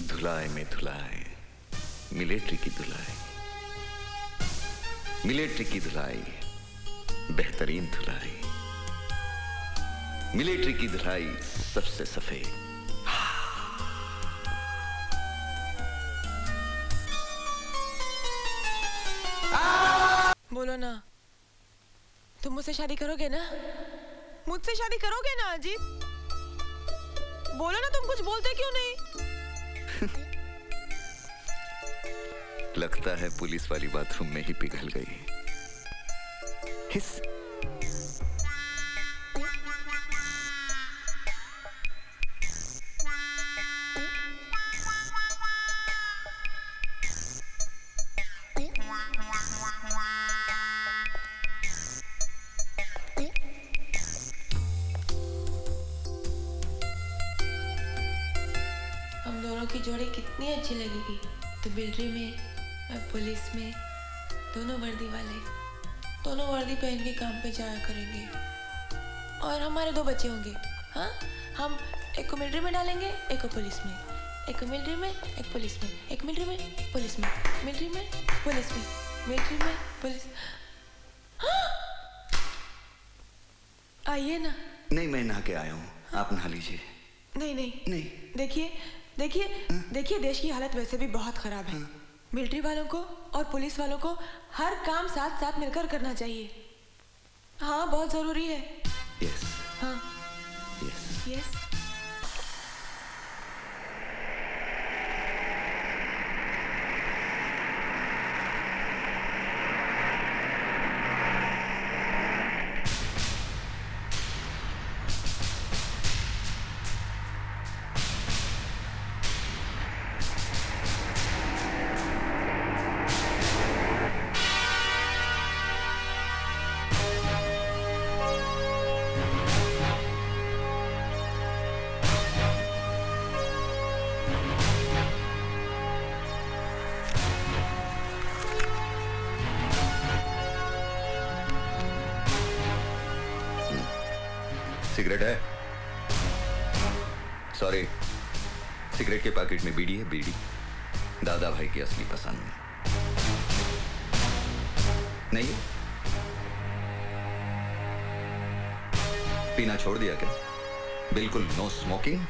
धुलाई में धुलाई, मिलिट्री की धुलाई, मिलिट्री की धुलाई, बेहतरीन धुलाई, मिलिट्री की धुलाई सबसे सफेद। बोलो ना, तुम मुझसे शादी करोगे ना? मुझसे शादी करोगे ना अजीत? बोलो ना, तुम कुछ बोलते क्यों नहीं? लगता है पुलिस वाली बाथरूम में ही पिघल गई। हिस। हम दोनों की जोड़ी कितनी अच्छी लगेगी। तो मिलिट्री में, मैं पुलिस में, दोनों वर्दी वाले, दोनों वर्दी पहन के काम पे जाया करेंगे। और हमारे 2 बच्चे होंगे। हाँ, हम एक को मिलिट्री में डालेंगे, एक को पुलिस में, एक को मिलिट्री में, एक पुलिस में, एक मिलिट्री में, पुलिस में, मिलिट्री में, पुलिस में, मिलिट्री में, पुलिस। आइए ना। नहीं, मैं नहा के आया हूँ, आप नहा लीजिए। नहीं नहीं नहीं। देखिए देखिए देखिए, देश की हालत वैसे भी बहुत खराब है। मिलिट्री वालों को और पुलिस वालों को हर काम साथ साथ मिलकर करना चाहिए। हाँ, बहुत जरूरी है। यस। हाँ। यस। यस। सिगरेट है? सॉरी, सिगरेट के पैकेट में बीड़ी है। बीड़ी दादा भाई की असली पसंद नहीं है। पीना छोड़ दिया क्या? बिल्कुल no smoking.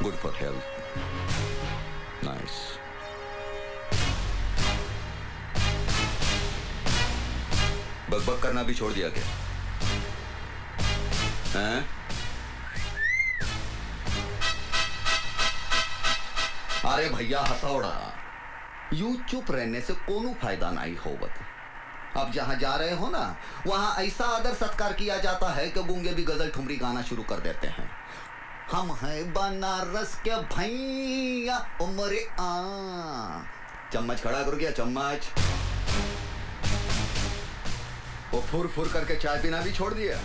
Good for health. Nice. बकबक करना भी छोड़ दिया क्या? हैं? अरे भैया हथौड़ा, यूं चुप रहने से कोनो फायदा नहीं होवत। अब जहां जा रहे हो ना, वहां ऐसा आदर सत्कार किया जाता है कि गूंगे भी गजल ठुमरी गाना शुरू कर देते हैं। हम हैं बनारस के भैया उमरे आ। चम्मच खड़ा करो क्या? चम्मच। वो फुर फुर करके चाय पीना भी छोड़ दिया।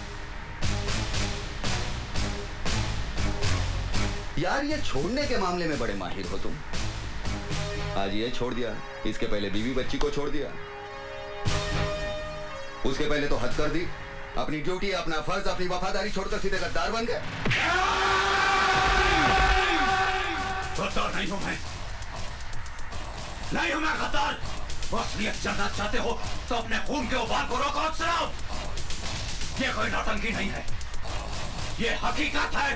यार, ये छोड़ने के मामले में बड़े माहिर हो तुम। आज ये छोड़ दिया, इसके पहले बीवी बच्ची को छोड़ दिया, उसके पहले तो हद कर दी। अपनी ड्यूटी, अपना फर्ज, अपनी वफादारी छोड़कर सीधे गद्दार बन गए। गद्दार नहीं हूं मैं, नहीं हूं मैं गद्दार। असलियत जानना चाहते हो तो अपने खून के उबाल को रोको अफसरों। ये कोई नौटंकी नहीं है, ये हकीकत है,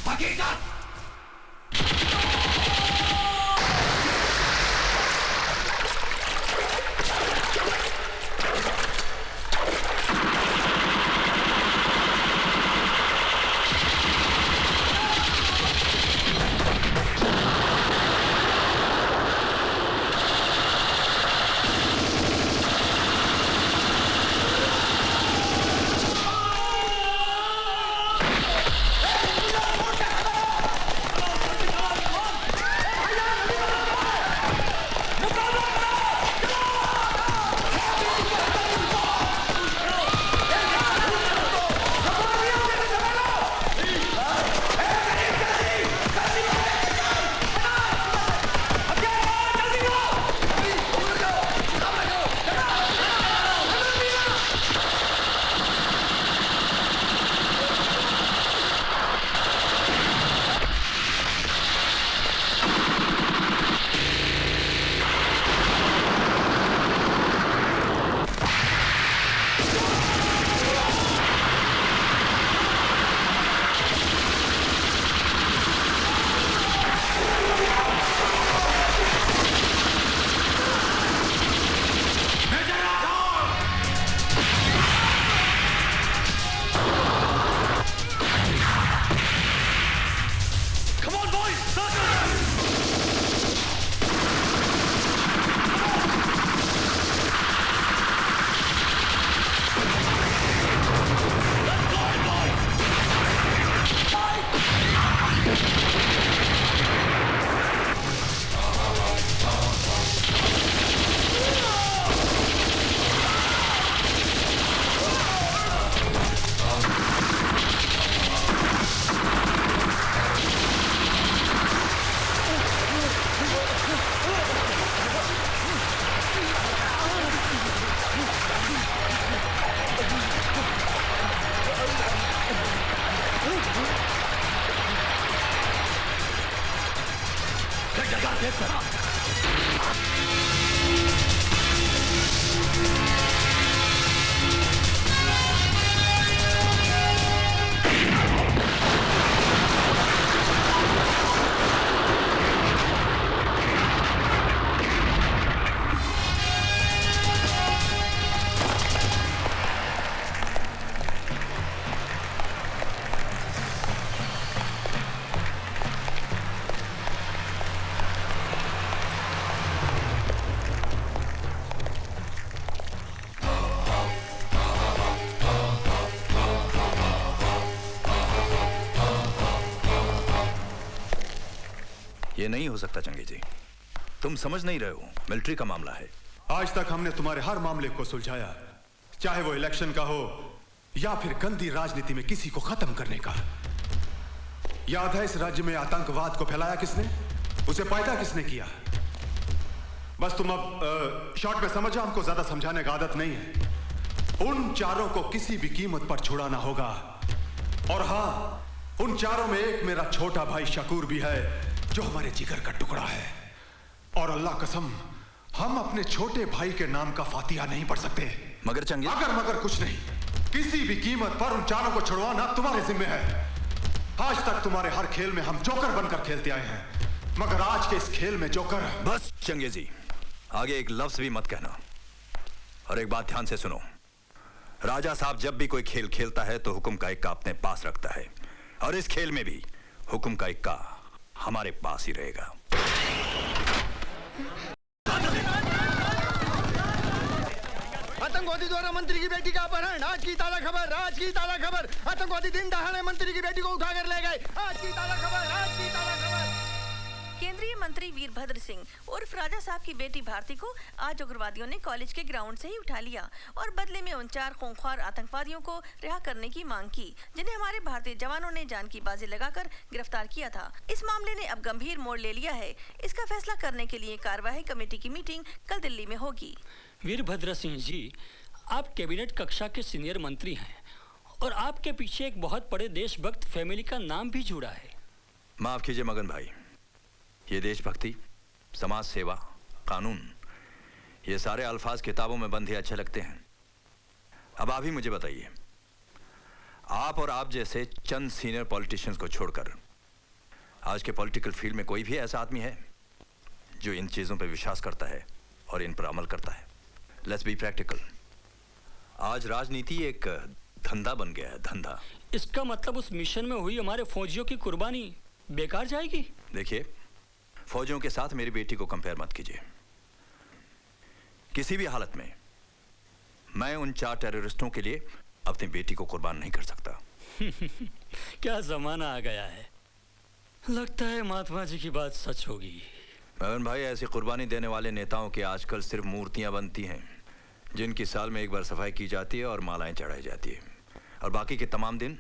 हकीकत। जगा दे सरा। ये नहीं हो सकता चंगेजी, तुम समझ नहीं रहे हो, मिलिट्री का मामला है। आज तक हमने तुम्हारे हर मामले को सुलझाया, चाहे वो इलेक्शन का हो या फिर गंदी राजनीति में किसी को खत्म करने का। याद है इस राज्य में आतंकवाद को फैलाया किसने, उसे पैदा किसने किया? बस तुम अब शॉर्ट में समझो, हमको ज्यादा समझाने का आदत नहीं है। उन चारों को किसी भी कीमत पर छुड़ाना होगा। और हां, उन चारों में एक मेरा छोटा भाई शकूर भी है, जो हमारे जिगर का टुकड़ा है। और अल्लाह कसम, हम अपने छोटे भाई के नाम का फातिहा नहीं पढ़ सकते। मगर चंगे, अगर मगर कुछ नहीं, किसी भी कीमत पर उन चारों को छुड़वाना तुम्हारे जिम्मे है। आज तक तुम्हारे हर खेल में हम जोकर बनकर खेलते आए हैं, मगर आज के इस खेल में जोकर। बस चंगेजी, आगे एक लफ्ज भी मत कहना। और एक बात ध्यान से सुनो, राजा साहब जब भी कोई खेल खेलता है तो हुक्म का इक्का अपने पास रखता है, और इस खेल में भी हुक्म का इक्का हमारे पास ही रहेगा। आतंकवादी द्वारा मंत्री की बेटी का अपहरण, आज की ताजा खबर, आज की ताजा खबर। आतंकवादी दिन दहाड़े मंत्री की बेटी को उठाकर ले गए, आज की ताजा खबर, आज की ताजा खबर। केंद्रीय मंत्री वीरभद्र सिंह उर्फ राजा साहब की बेटी भारती को आज उग्रवादियों ने कॉलेज के ग्राउंड से ही उठा लिया और बदले में उन 4 खूंखार आतंकवादियों को रिहा करने की मांग की, जिन्हें हमारे भारतीय जवानों ने जान की बाजी लगाकर गिरफ्तार किया था। इस मामले ने अब गंभीर मोड़ ले लिया है। इसका फैसला करने के लिए कार्यवाही कमेटी की मीटिंग कल दिल्ली में होगी। वीरभद्र सिंह जी, आप कैबिनेट कक्षा के सीनियर मंत्री हैं और आपके पीछे एक बहुत बड़े देशभक्त फैमिली का नाम भी जुड़ा है। माफ कीजिए मगन भाई, ये देशभक्ति, समाज सेवा, कानून, ये सारे अल्फाज किताबों में बंद ही अच्छे लगते हैं। अब आप ही मुझे बताइए, आप और आप जैसे चंद सीनियर पॉलिटिशियंस को छोड़कर आज के पॉलिटिकल फील्ड में कोई भी ऐसा आदमी है जो इन चीजों पर विश्वास करता है और इन पर अमल करता है? Let's be practical. आज राजनीति एक धंधा बन गया है, धंधा। इसका मतलब उस मिशन में हुई हमारे फौजियों की कुर्बानी बेकार जाएगी? देखिए, फौजियों के साथ मेरी बेटी को कंपेयर मत कीजिए। किसी भी हालत में मैं उन 4 टेररिस्टों के लिए अपनी बेटी को कुर्बान नहीं कर सकता। क्या जमाना आ गया है, लगता है महात्मा जी की बात सच होगी। मगन भाई, ऐसी कुर्बानी देने वाले नेताओं की आजकल सिर्फ मूर्तियां बनती हैं, जिनकी साल में एक बार सफाई की जाती है और मालाएं चढ़ाई जाती है, और बाकी के तमाम दिन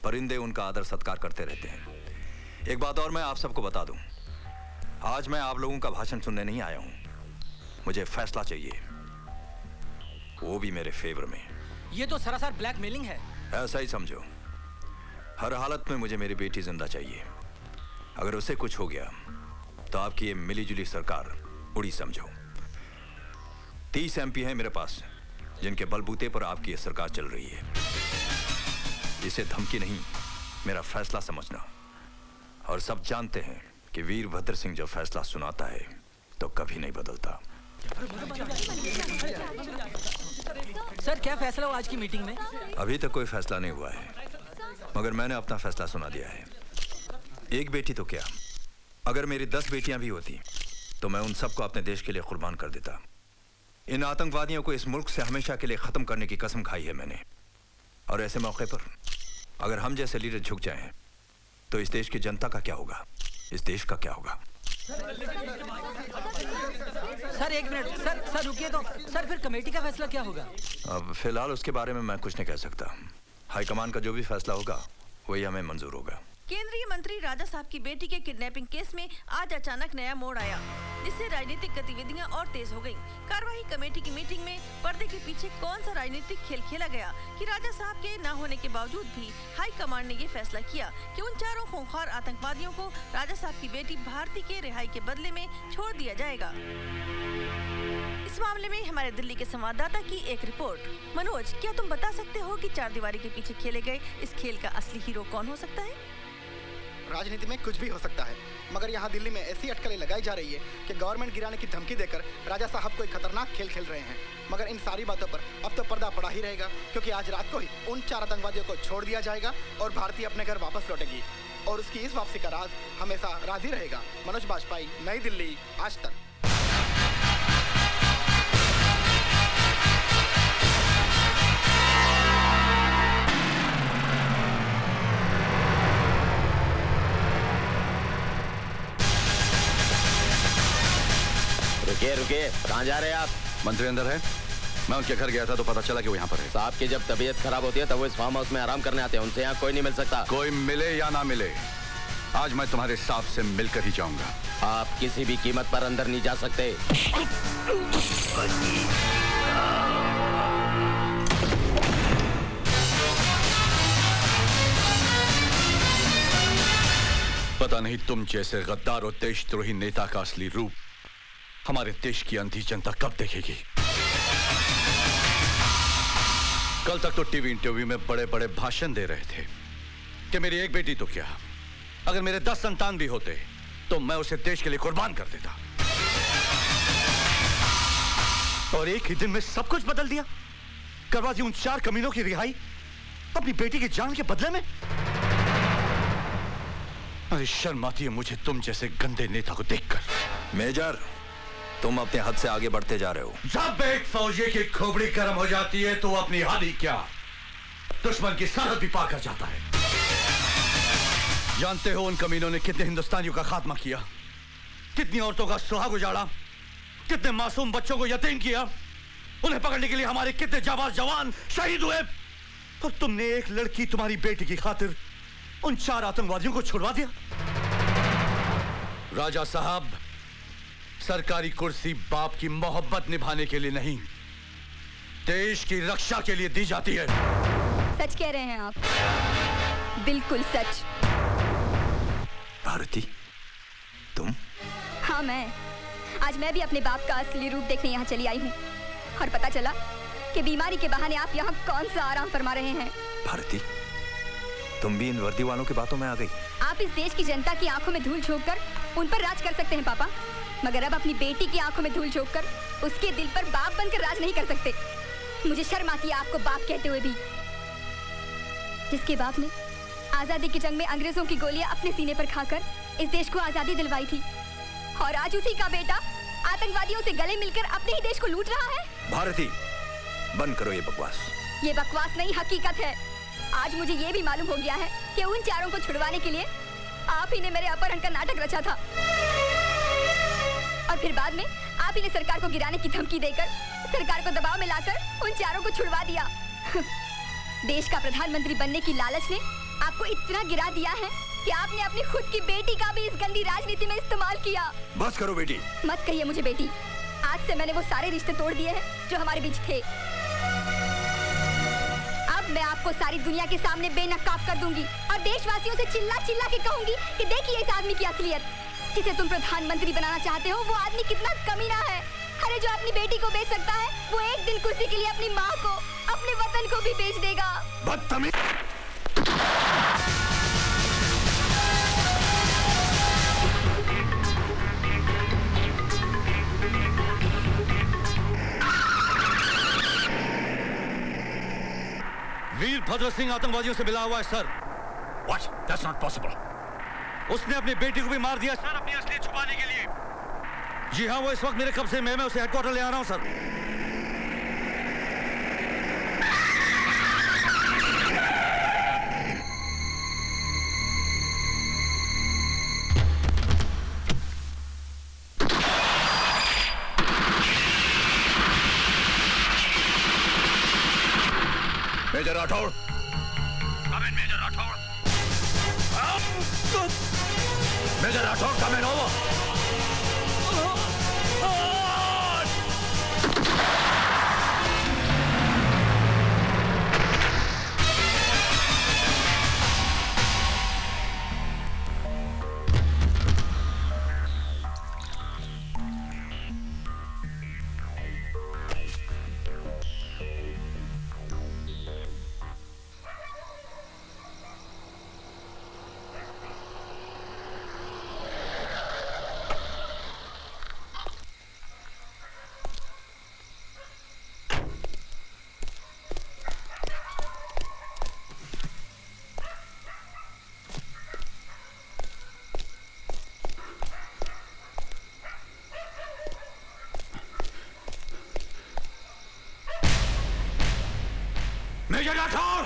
परिंदे उनका आदर सत्कार करते रहते हैं। एक बात और मैं आप सबको बता दूं, आज मैं आप लोगों का भाषण सुनने नहीं आया हूं, मुझे फैसला चाहिए, वो भी मेरे फेवर में। ये तो सरासर ब्लैकमेलिंग है। ऐसा ही समझो। हर हालत में मुझे मेरी बेटी जिंदा चाहिए। अगर उसे कुछ हो गया तो आपकी ये मिलीजुली सरकार उड़ी समझो। 30 MP हैं मेरे पास, जिनके बलबूते पर आपकी ये सरकार चल रही है। इसे धमकी नहीं, मेरा फैसला समझना। और सब जानते हैं कि वीरभद्र सिंह जो फैसला सुनाता है तो कभी नहीं बदलता। सर, क्या फैसला हुआ आज की मीटिंग में? अभी तक कोई फैसला नहीं हुआ है, मगर मैंने अपना फैसला सुना दिया है। एक बेटी तो क्या, अगर मेरी 10 बेटियां भी होती तो मैं उन सबको अपने देश के लिए कुर्बान कर देता। इन आतंकवादियों को इस मुल्क से हमेशा के लिए खत्म करने की कसम खाई है मैंने। और ऐसे मौके पर अगर हम जैसे लीडर झुक जाएं तो इस देश की जनता का क्या होगा, इस देश का क्या होगा? सर एक मिनट, सर रुकिए तो। सर फिर कमेटी का फैसला क्या होगा? अब फिलहाल उसके बारे में मैं कुछ नहीं कह सकता। हाईकमान का जो भी फैसला होगा वही हमें मंजूर होगा। केंद्रीय मंत्री राजा साहब की बेटी के किडनैपिंग केस में आज अचानक नया मोड़ आया, जिससे राजनीतिक गतिविधियां और तेज हो गईं। कार्यवाही कमेटी की मीटिंग में पर्दे के पीछे कौन सा राजनीतिक खेल खेला गया कि राजा साहब के न होने के बावजूद भी हाई कमांड ने ये फैसला किया कि उन चारों खूंखार आतंकवादियों को राजा साहब की बेटी भारती के रिहाई के बदले में छोड़ दिया जाएगा। इस मामले में हमारे दिल्ली के संवाददाता की एक रिपोर्ट। मनोज, क्या तुम बता सकते हो कि चार दीवारी के पीछे खेले गए इस खेल का असली हीरो कौन हो सकता है? राजनीति में कुछ भी हो सकता है, मगर यहाँ दिल्ली में ऐसी अटकलें लगाई जा रही है कि गवर्नमेंट गिराने की धमकी देकर राजा साहब को एक खतरनाक खेल खेल रहे हैं। मगर इन सारी बातों पर अब तो पर्दा पड़ा ही रहेगा, क्योंकि आज रात को ही उन चार आतंकवादियों को छोड़ दिया जाएगा और भारती अपने घर वापस लौटेगी और उसकी इस वापसी का राज हमेशा राज ही रहेगा। मनोज बाजपेयी, नई दिल्ली, आज तक। रुकिए, कहाँ जा रहे हैं आप? मंत्री अंदर है। मैं उनके घर गया था तो पता चला कि वो यहाँ पर है। साहब की जब तबीयत खराब होती है तब वो इस फार्म हाउस में आराम करने आते हैं। उनसे यहाँ कोई नहीं मिल सकता। कोई मिले या ना मिले, आज मैं तुम्हारे साहब से मिलकर ही जाऊंगा। आप किसी भी कीमत पर अंदर नहीं जा सकते। पता नहीं तुम जैसे गद्दार और देशद्रोही नेता का असली रूप हमारे देश की अंधी जनता कब देखेगी। कल तक तो टीवी इंटरव्यू में बड़े बड़े भाषण दे रहे थे कि मेरी एक बेटी तो क्या, अगर मेरे 10 संतान भी होते तो मैं उसे देश के लिए कुर्बान कर देता। और एक ही दिन में सब कुछ बदल दिया, करवा दी उन 4 कमीनों की रिहाई अपनी बेटी की जान के बदले में। अरे शर्म आती है मुझे तुम जैसे गंदे नेता को देखकर। मेजर, तुम अपने हद से आगे बढ़ते जा रहे हो। जब एक फौजी की खोपड़ी गर्म हो जाती है तो अपनी हद ही क्या, दुश्मन की सरहद भी पार कर जाता है। जानते हो उन कमीनों ने कितने हिंदुस्तानियों का खात्मा किया, कितनी औरतों का सुहाग उजाड़ा, कितने मासूम बच्चों को यतीम किया। उन्हें पकड़ने के लिए हमारे कितने जाबाज जवान शहीद हुए, और तुमने एक लड़की तुम्हारी बेटी की खातिर उन 4 आतंकवादियों को छुड़वा दिया। राजा साहब, सरकारी कुर्सी बाप की मोहब्बत निभाने के लिए नहीं, देश की रक्षा के लिए दी जाती है। सच कह रहे हैं आप, बिल्कुल सच। भारती, तुम? हाँ, आज मैं भी अपने बाप का असली रूप देखने यहाँ चली आई हूँ, और पता चला कि बीमारी के बहाने आप यहाँ कौन सा आराम फरमा रहे हैं। भारती, तुम भी इन वर्दी वालों की बातों में आ गई। आप इस देश की जनता की आंखों में धूल झोंककर उन पर राज कर सकते हैं पापा, मगर अब अपनी बेटी की आंखों में धूल झोंककर उसके दिल पर बाप बनकर राज नहीं कर सकते। मुझे शर्म आती है आपको बाप कहते हुए भी, जिसके बाप ने आजादी की जंग में अंग्रेजों की गोलियां अपने सीने पर खाकर इस देश को आजादी दिलवाई थी, और आज उसी का बेटा आतंकवादियों से गले मिलकर अपने ही देश को लूट रहा है। भारती, बंद करो ये बकवास। ये बकवास नहीं, हकीकत है। आज मुझे ये भी मालूम हो गया है कि उन 4 को छुड़वाने के लिए आप ही ने मेरे अपहरण का नाटक रचा था, और फिर बाद में आप ही ने सरकार को गिराने की धमकी देकर सरकार को दबाव में लाकर उन 4 को छुड़वा दिया। देश का प्रधानमंत्री बनने की लालच ने आपको इतना गिरा दिया है कि आपने अपनी खुद की बेटी का भी इस गंदी राजनीति में इस्तेमाल किया। बस करो बेटी। मत कहिए मुझे बेटी, आज से मैंने वो सारे रिश्ते तोड़ दिए हैं जो हमारे बीच थे। अब मैं आपको सारी दुनिया के सामने बेनकाब कर दूंगी और देशवासियों से चिल्ला चिल्ला के कहूंगी कि देखिए इस आदमी की असलियत। जिसे तुम प्रधानमंत्री बनाना चाहते हो वो आदमी कितना कमीना है। अरे जो अपनी बेटी को बेच सकता है वो एक दिन कुर्सी के लिए अपनी माँ को, अपने वतन को भी बेच देगा। बदतमीज। वीरभद्र सिंह आतंकवादियों से मिला हुआ है sir. What? That's not possible. उसने अपनी बेटी को भी मार दिया सर, अपनी असलियत छुपाने के लिए। जी हाँ, वो इस वक्त मेरे कब्जे में, मैं उसे हेडक्वार्टर ले आ रहा हूँ sir. Major Rathore. Major Rathore. Major Rathore coming over. Major Rathore!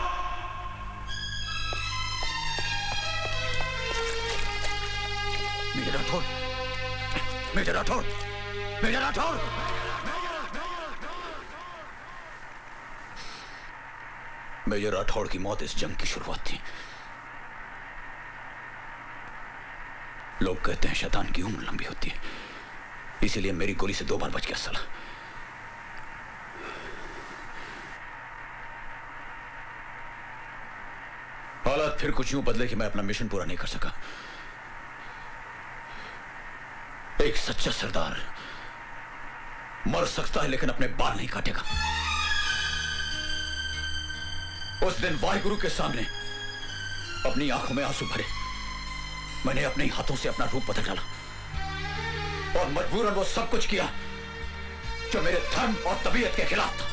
Major Rathore! Major Rathore! Major Rathore! Major Rathore की मौत इस जंग की शुरुआत थी। लोग कहते हैं शैतान की उम्र लंबी होती है, इसीलिए मेरी गोली से 2 बार बच गया साला। हालात फिर कुछ यूं बदले कि मैं अपना मिशन पूरा नहीं कर सका। एक सच्चा सरदार मर सकता है लेकिन अपने बाल नहीं काटेगा। उस दिन वाहिगुरु के सामने अपनी आंखों में आंसू भरे मैंने अपने हाथों से अपना रूप बदल डाला और मजबूरन वो सब कुछ किया जो मेरे धर्म और तबीयत के खिलाफ था।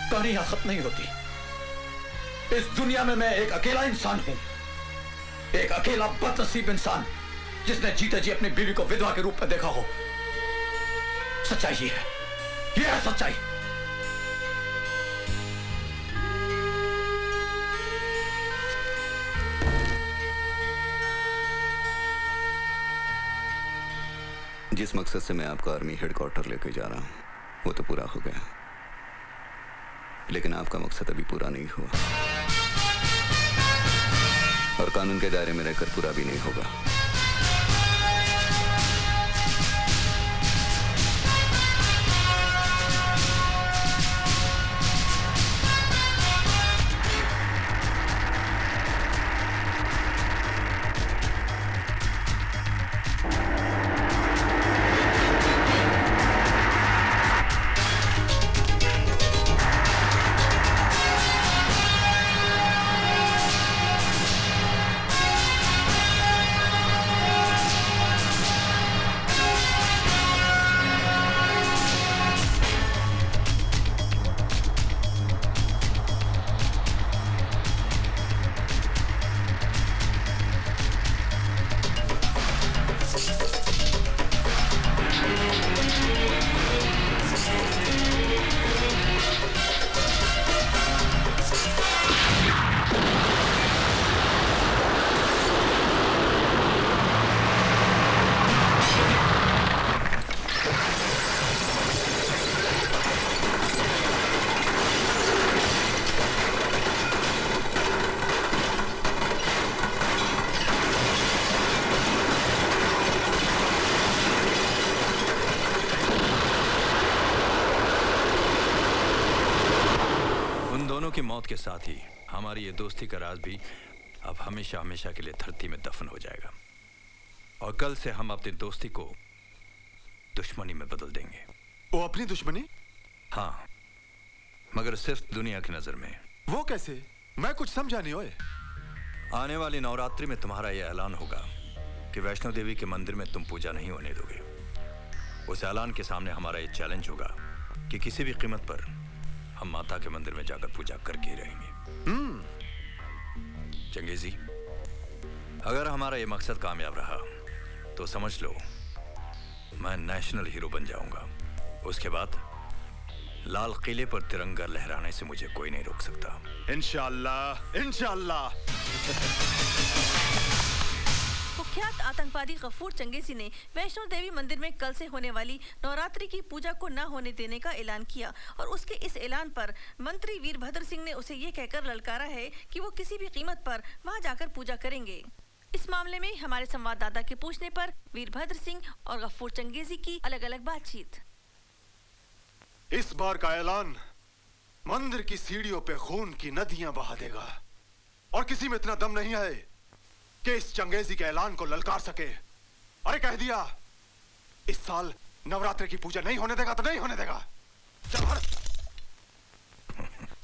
कहानी यहां खत्म नहीं होती। इस दुनिया में मैं एक अकेला इंसान हूं, एक अकेला बदनसीब इंसान जिसने जीते जी अपनी बीवी को विधवा के रूप में देखा हो। सच्चाई ये है सच्चाई। जिस मकसद से मैं आपको आर्मी हेडक्वार्टर लेकर जा रहा हूं वो तो पूरा हो गया, लेकिन आपका मकसद अभी पूरा नहीं हुआ और कानून के दायरे में रहकर पूरा भी नहीं होगा। की मौत के साथ ही हमारी ये दोस्ती का राज भी अब हमेशा हमेशा के लिए धरती में दफन हो जाएगा और कल से हम अपनी दोस्ती को दुश्मनी में बदल देंगे। वो अपनी दुश्मनी? हाँ, मगर सिर्फ दुनिया की नजर में। वो कैसे? मैं कुछ समझा नहीं। ओए, आने वाली नवरात्रि में तुम्हारा यह ऐलान होगा कि वैष्णो देवी के मंदिर में तुम पूजा नहीं होने दोगे। उस ऐलान के सामने हमारा ये चैलेंज होगा कि किसी भी कीमत पर हम माता के मंदिर में जाकर पूजा करके ही रहेंगे। चंगेजी, अगर हमारा ये मकसद कामयाब रहा तो समझ लो मैं नेशनल हीरो बन जाऊंगा। उसके बाद लाल किले पर तिरंगा लहराने से मुझे कोई नहीं रोक सकता। इंशाअल्लाह, इंशाअल्लाह। कुख्यात आतंकवादी गफूर चंगेजी ने वैष्णो देवी मंदिर में कल से होने वाली नवरात्रि की पूजा को न होने देने का ऐलान किया और उसके इस ऐलान पर मंत्री वीरभद्र सिंह ने उसे ये कहकर ललकारा है कि वो किसी भी कीमत पर वहां जाकर पूजा करेंगे। इस मामले में हमारे संवाददाता के पूछने पर वीरभद्र सिंह और गफूर चंगेजी की अलग अलग बातचीत। इस बार का ऐलान मंदिर की सीढ़ियों पे खून की नदियां बहा देगा और किसी में इतना दम नहीं है कि इस चंगेजी के ऐलान को ललकार सके। अरे कह दिया, इस साल नवरात्रि की पूजा नहीं होने देगा तो नहीं होने देगा। चल हट।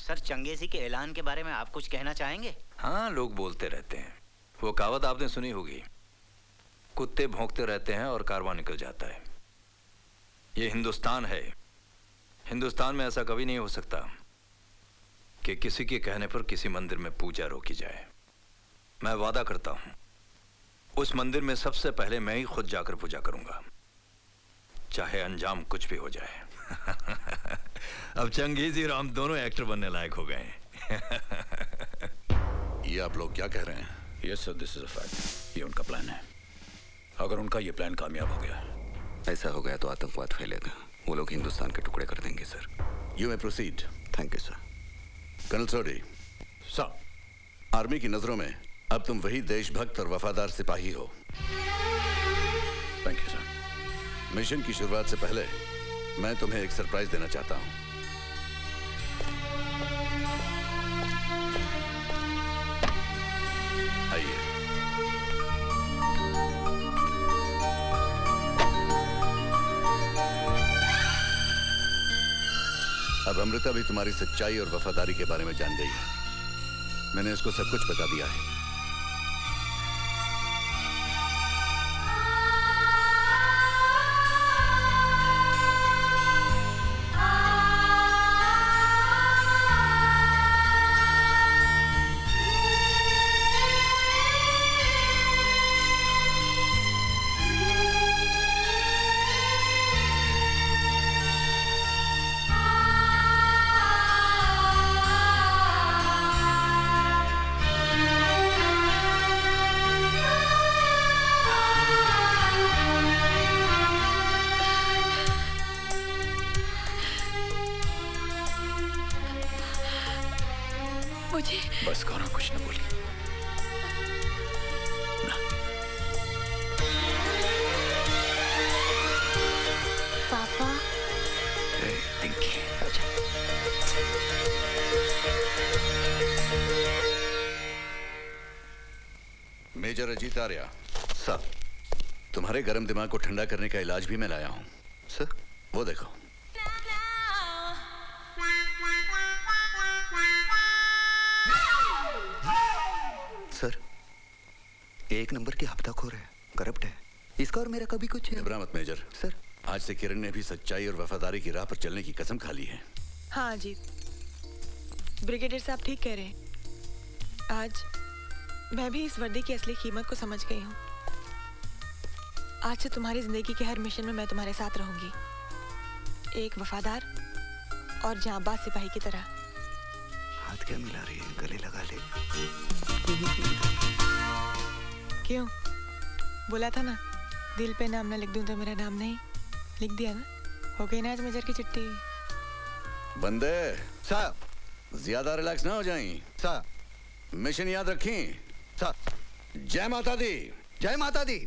सर, चंगेजी के ऐलान के बारे में आप कुछ कहना चाहेंगे? हाँ, लोग बोलते रहते हैं। वो कहावत आपने सुनी होगी, कुत्ते भौंकते रहते हैं और कारवां निकल जाता है। ये हिंदुस्तान है। हिंदुस्तान में ऐसा कभी नहीं हो सकता कि किसी के कहने पर किसी मंदिर में पूजा रोकी जाए। मैं वादा करता हूं, उस मंदिर में सबसे पहले मैं ही खुद जाकर पूजा करूंगा, चाहे अंजाम कुछ भी हो जाए। अब चंगेजी और हम दोनों एक्टर बनने लायक हो गए हैं। ये आप लोग क्या कह रहे हैं? Yes sir, this is a fact. ये उनका प्लान है। अगर उनका ये प्लान कामयाब हो गया, ऐसा हो गया तो आतंकवाद फैलेगा। वो लोग हिंदुस्तान के टुकड़े कर देंगे सर। You may proceed. Thank you sir. Colonel Sodhi, sir, army की नजरों में अब तुम वही देशभक्त और वफादार सिपाही हो। Thank you sir. मिशन की शुरुआत से पहले मैं तुम्हें एक सरप्राइज देना चाहता हूं। आइए। अब अमृता भी तुम्हारी सच्चाई और वफादारी के बारे में जान गई है। मैंने इसको सब कुछ बता दिया है। बस करो, कुछ न बोली। पापा। पिंकी, मेजर अजीत आर्या। सर, तुम्हारे गर्म दिमाग को ठंडा करने का इलाज भी मैं लाया हूं। सर, वो देखो। सर, एक नंबर की हफ्ताखोर है, करप्ट है। इसका और मेरा कभी कुछ घबरा मत मेजर। सर, आज से किरण ने भी सच्चाई और वफादारी की राह पर चलने की कसम खा ली है। हाँ जी, ब्रिगेडियर साहब ठीक कह रहे हैं। आज मैं भी इस वर्दी की असली कीमत को समझ गई हूँ। आज से तुम्हारी जिंदगी के हर मिशन में मैं तुम्हारे साथ रहूंगी, एक वफादार और जांबाज सिपाही की तरह। हाथ क्या मिला रही है, गले लगा ले। क्यों? बोला था ना, दिल पे नाम ना लिख दूं तो मेरा नाम नहीं। लिख दिया ना, हो गई ना आज मेजर की चिट्ठी। बंदे सर, ज्यादा रिलैक्स ना हो जाएं। सर, मिशन याद रखें। सर, जय माता दी। जय माता दी।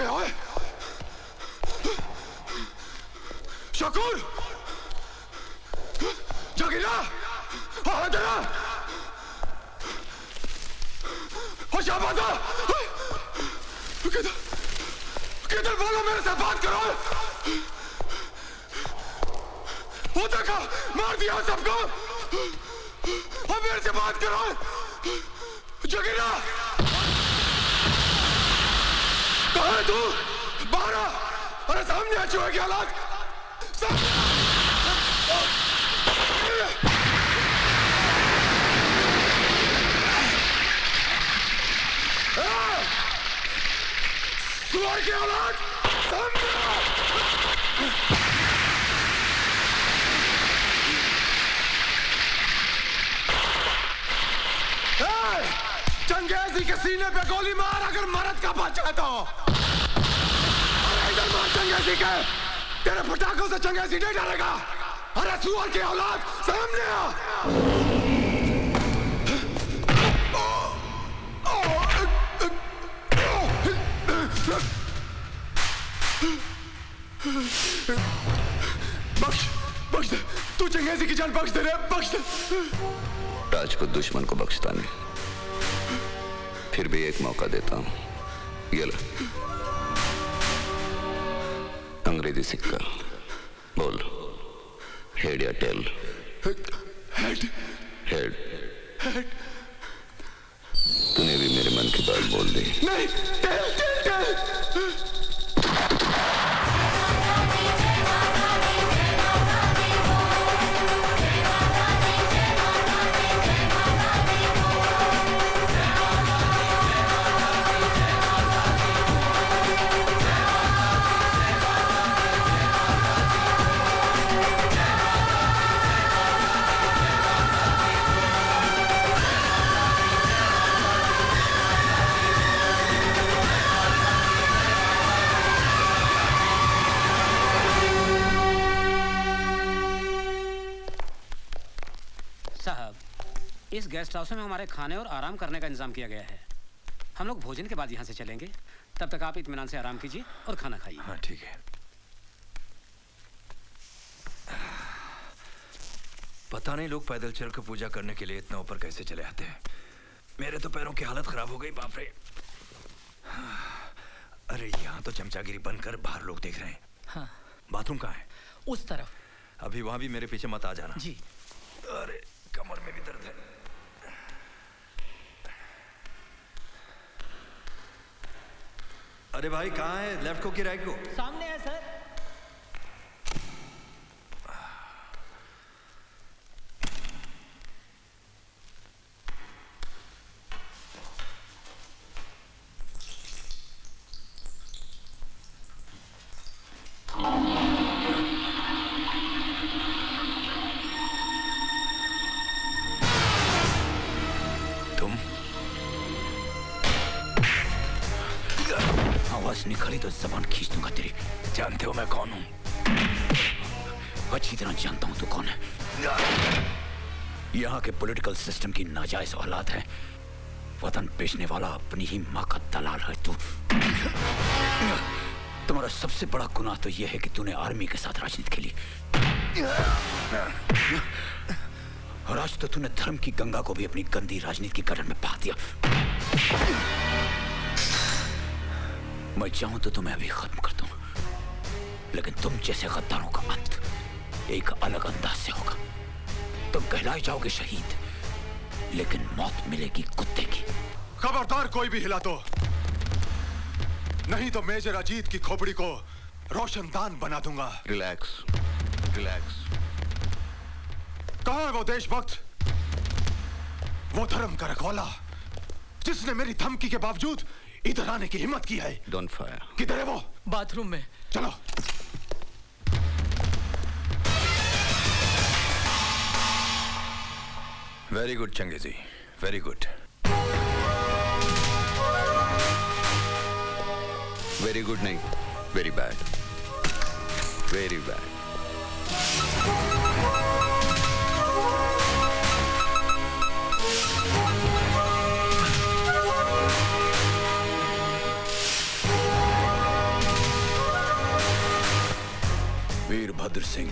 गया है? शकूर, जगीरा, हैदरा, शाहबाजा, किधर बोलो, मेरे से बात करो। वो देखा, मार दिया सबको। अब मेरे से बात करो, जगीरा। कहाँ है तू? बाहर आ। अरे सामने आ, चूहे की हालत। सुअर की औलाद, सामने आ। चंगेजी के सीने पे गोली मार अगर मरद का बचा तो। अरे इधर मार चंगेजी के, तेरे पटाखों से चंगेजी नहीं डरेगा। अरे सुअर की औलाद, सामने आ। बख्श दे, तू चंगेजी की जान बख्श दे रे, बख्श दे। राज को दुश्मन को बख्शता नहीं, फिर भी एक मौका देता हूं। ये लो, अंग्रेजी सिक्का। बोल, हेड या टेल? हेड। हेड। तूने भी मेरे मन की बात बोल दी। नहीं, टेल टेल टेल। इस गेस्ट हाउस में हमारे खाने और आराम करने का इंतजाम किया गया है। हम लोग भोजन के बाद यहाँ से चलेंगे, तब तक आप इत्मीनान से आराम कीजिए और खाना खाइए। हाँ ठीक है। पता नहीं लोग पैदल चल कर पूजा करने के लिए इतना ऊपर कैसे चले आते हैं। मेरे तो पैरों की हालत खराब हो गई, बाप रे। अरे यहाँ तो चमचागिरी बनकर बाहर लोग देख रहे हैं। हाँ। बाथरूम कहाँ है? उस तरफ। अभी वहां भी मेरे पीछे मत आ जाना। जी। अरे कमर में भी दर्द है। अरे भाई कहाँ है, लेफ्ट को कि राइट को? सामने है सर। निकली तो जबान खींच दूंगा तेरी। जानते हो मैं कौन हूं? अच्छी तरह जानता हूं तू कौन है। यहाँ के पॉलिटिकल सिस्टम की नाजायज औलाद है। वतन बेचने वाला, अपनी ही माँ का दलाल है तू। तुम्हारा सबसे बड़ा गुनाह तो यह है कि तूने आर्मी के साथ राजनीति खेली। और आज तो तूने धर्म की गंगा को भी अपनी गंदी राजनीति की गटर में बहा दिया। मैं चाहूं तो तुम्हें अभी खत्म कर दूं, लेकिन तुम जैसे गद्दारों का अंत एक अलग अंदाज से होगा। तुम कहलाए जाओगे शहीद, लेकिन मौत मिलेगी कुत्ते की। खबरदार कोई भी हिला तो, नहीं तो मेजर अजीत की खोपड़ी को रोशनदान बना दूंगा। Relax, relax. कहां है वो देशभक्त, वो धर्म का रखवाला, जिसने मेरी धमकी के बावजूद इधर आने की हिम्मत की है? Don't fire. किधर है वो? बाथरूम में। चलो। Very good Changezi, very good. Very good नहीं, very bad, very bad. Virbhadra Singh.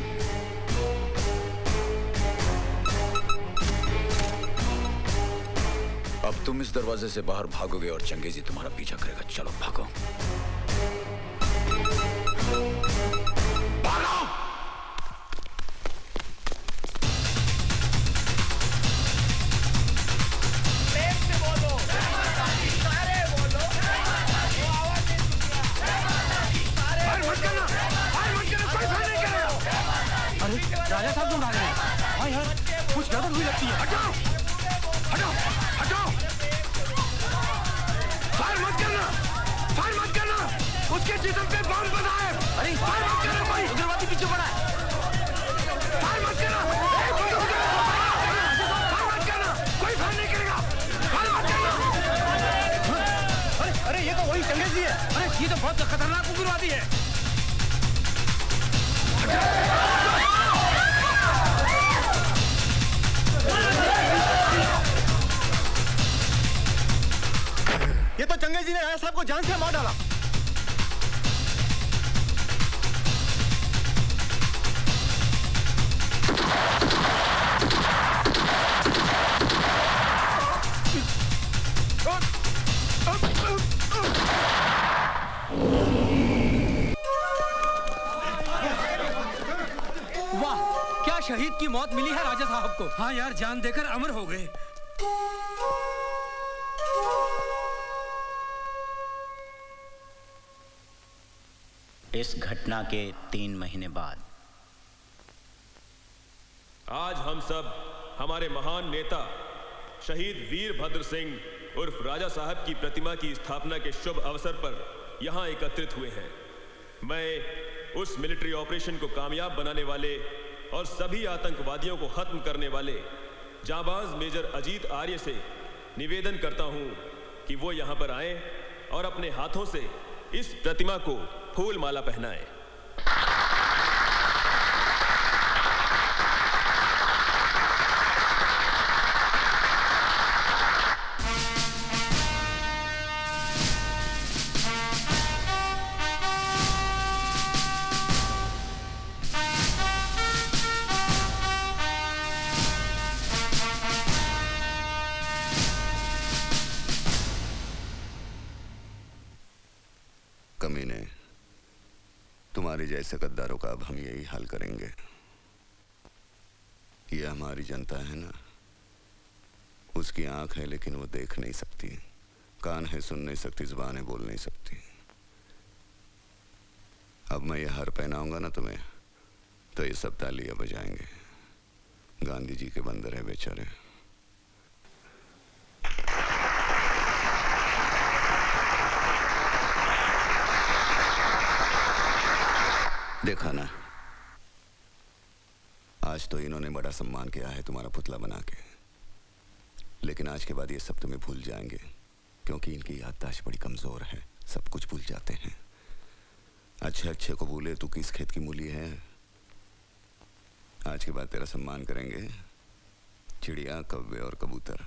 अब तुम इस दरवाजे से बाहर भागोगे और चंगेजी तुम्हारा पीछा करेगा। चलो भागो। राजा साहब क्यों भाग रहे हैं? हाँ यार, कुछ गड़बड़ हुई लगती है। हटाओ, हटाओ, हटाओ! फायर मत करना, फायर मत करना! उसके जिस्म पे बम बना है। अरे फायर मत करना, कोई उग्रवादी पीछे पड़ा है। फायर मत करना, फायर मत करना, कोई फायर नहीं करेगा। फायर मत करना। अरे अरे ये तो वही चंगेजी है। अरे ये तो बहुत खतरनाक उग्रवादी है। ये तो चंगेजी ने राजा साहब को जान से मार डाला। वाह, क्या शहीद की मौत मिली है राजा साहब को। हाँ यार, जान देकर अमर हो गए। इस घटना के 3 महीने बाद आज हम सब हमारे महान नेता शहीद वीरभद्र सिंह उर्फ राजा साहब की प्रतिमा की स्थापना के शुभ अवसर पर यहां एकत्रित हुए हैं। मैं उस मिलिट्री ऑपरेशन को कामयाब बनाने वाले और सभी आतंकवादियों को खत्म करने वाले जाबाज मेजर अजीत आर्य से निवेदन करता हूं कि वो यहां पर आएं और अपने हाथों से इस प्रतिमा को फूल माला पहनाएं। कमीने, तुम्हारे जैसे गद्दारों का अब हम यही हाल करेंगे। ये हमारी जनता है ना, उसकी आंख है लेकिन वो देख नहीं सकती, कान है सुन नहीं सकती, जुबान है बोल नहीं सकती। अब मैं ये हार पहनाऊंगा ना तुम्हें, तो ये सब तालियां बजाएंगे। गांधी जी के बंदर है बेचारे। देखा ना, आज तो इन्होंने बड़ा सम्मान किया है तुम्हारा पुतला बना के, लेकिन आज के बाद ये सब तुम्हें भूल जाएंगे, क्योंकि इनकी याददाश्त बड़ी कमजोर है, सब कुछ भूल जाते हैं। अच्छे अच्छे को भूले तू किस खेत की मूली है। आज के बाद तेरा सम्मान करेंगे चिड़िया, कौवे और कबूतर।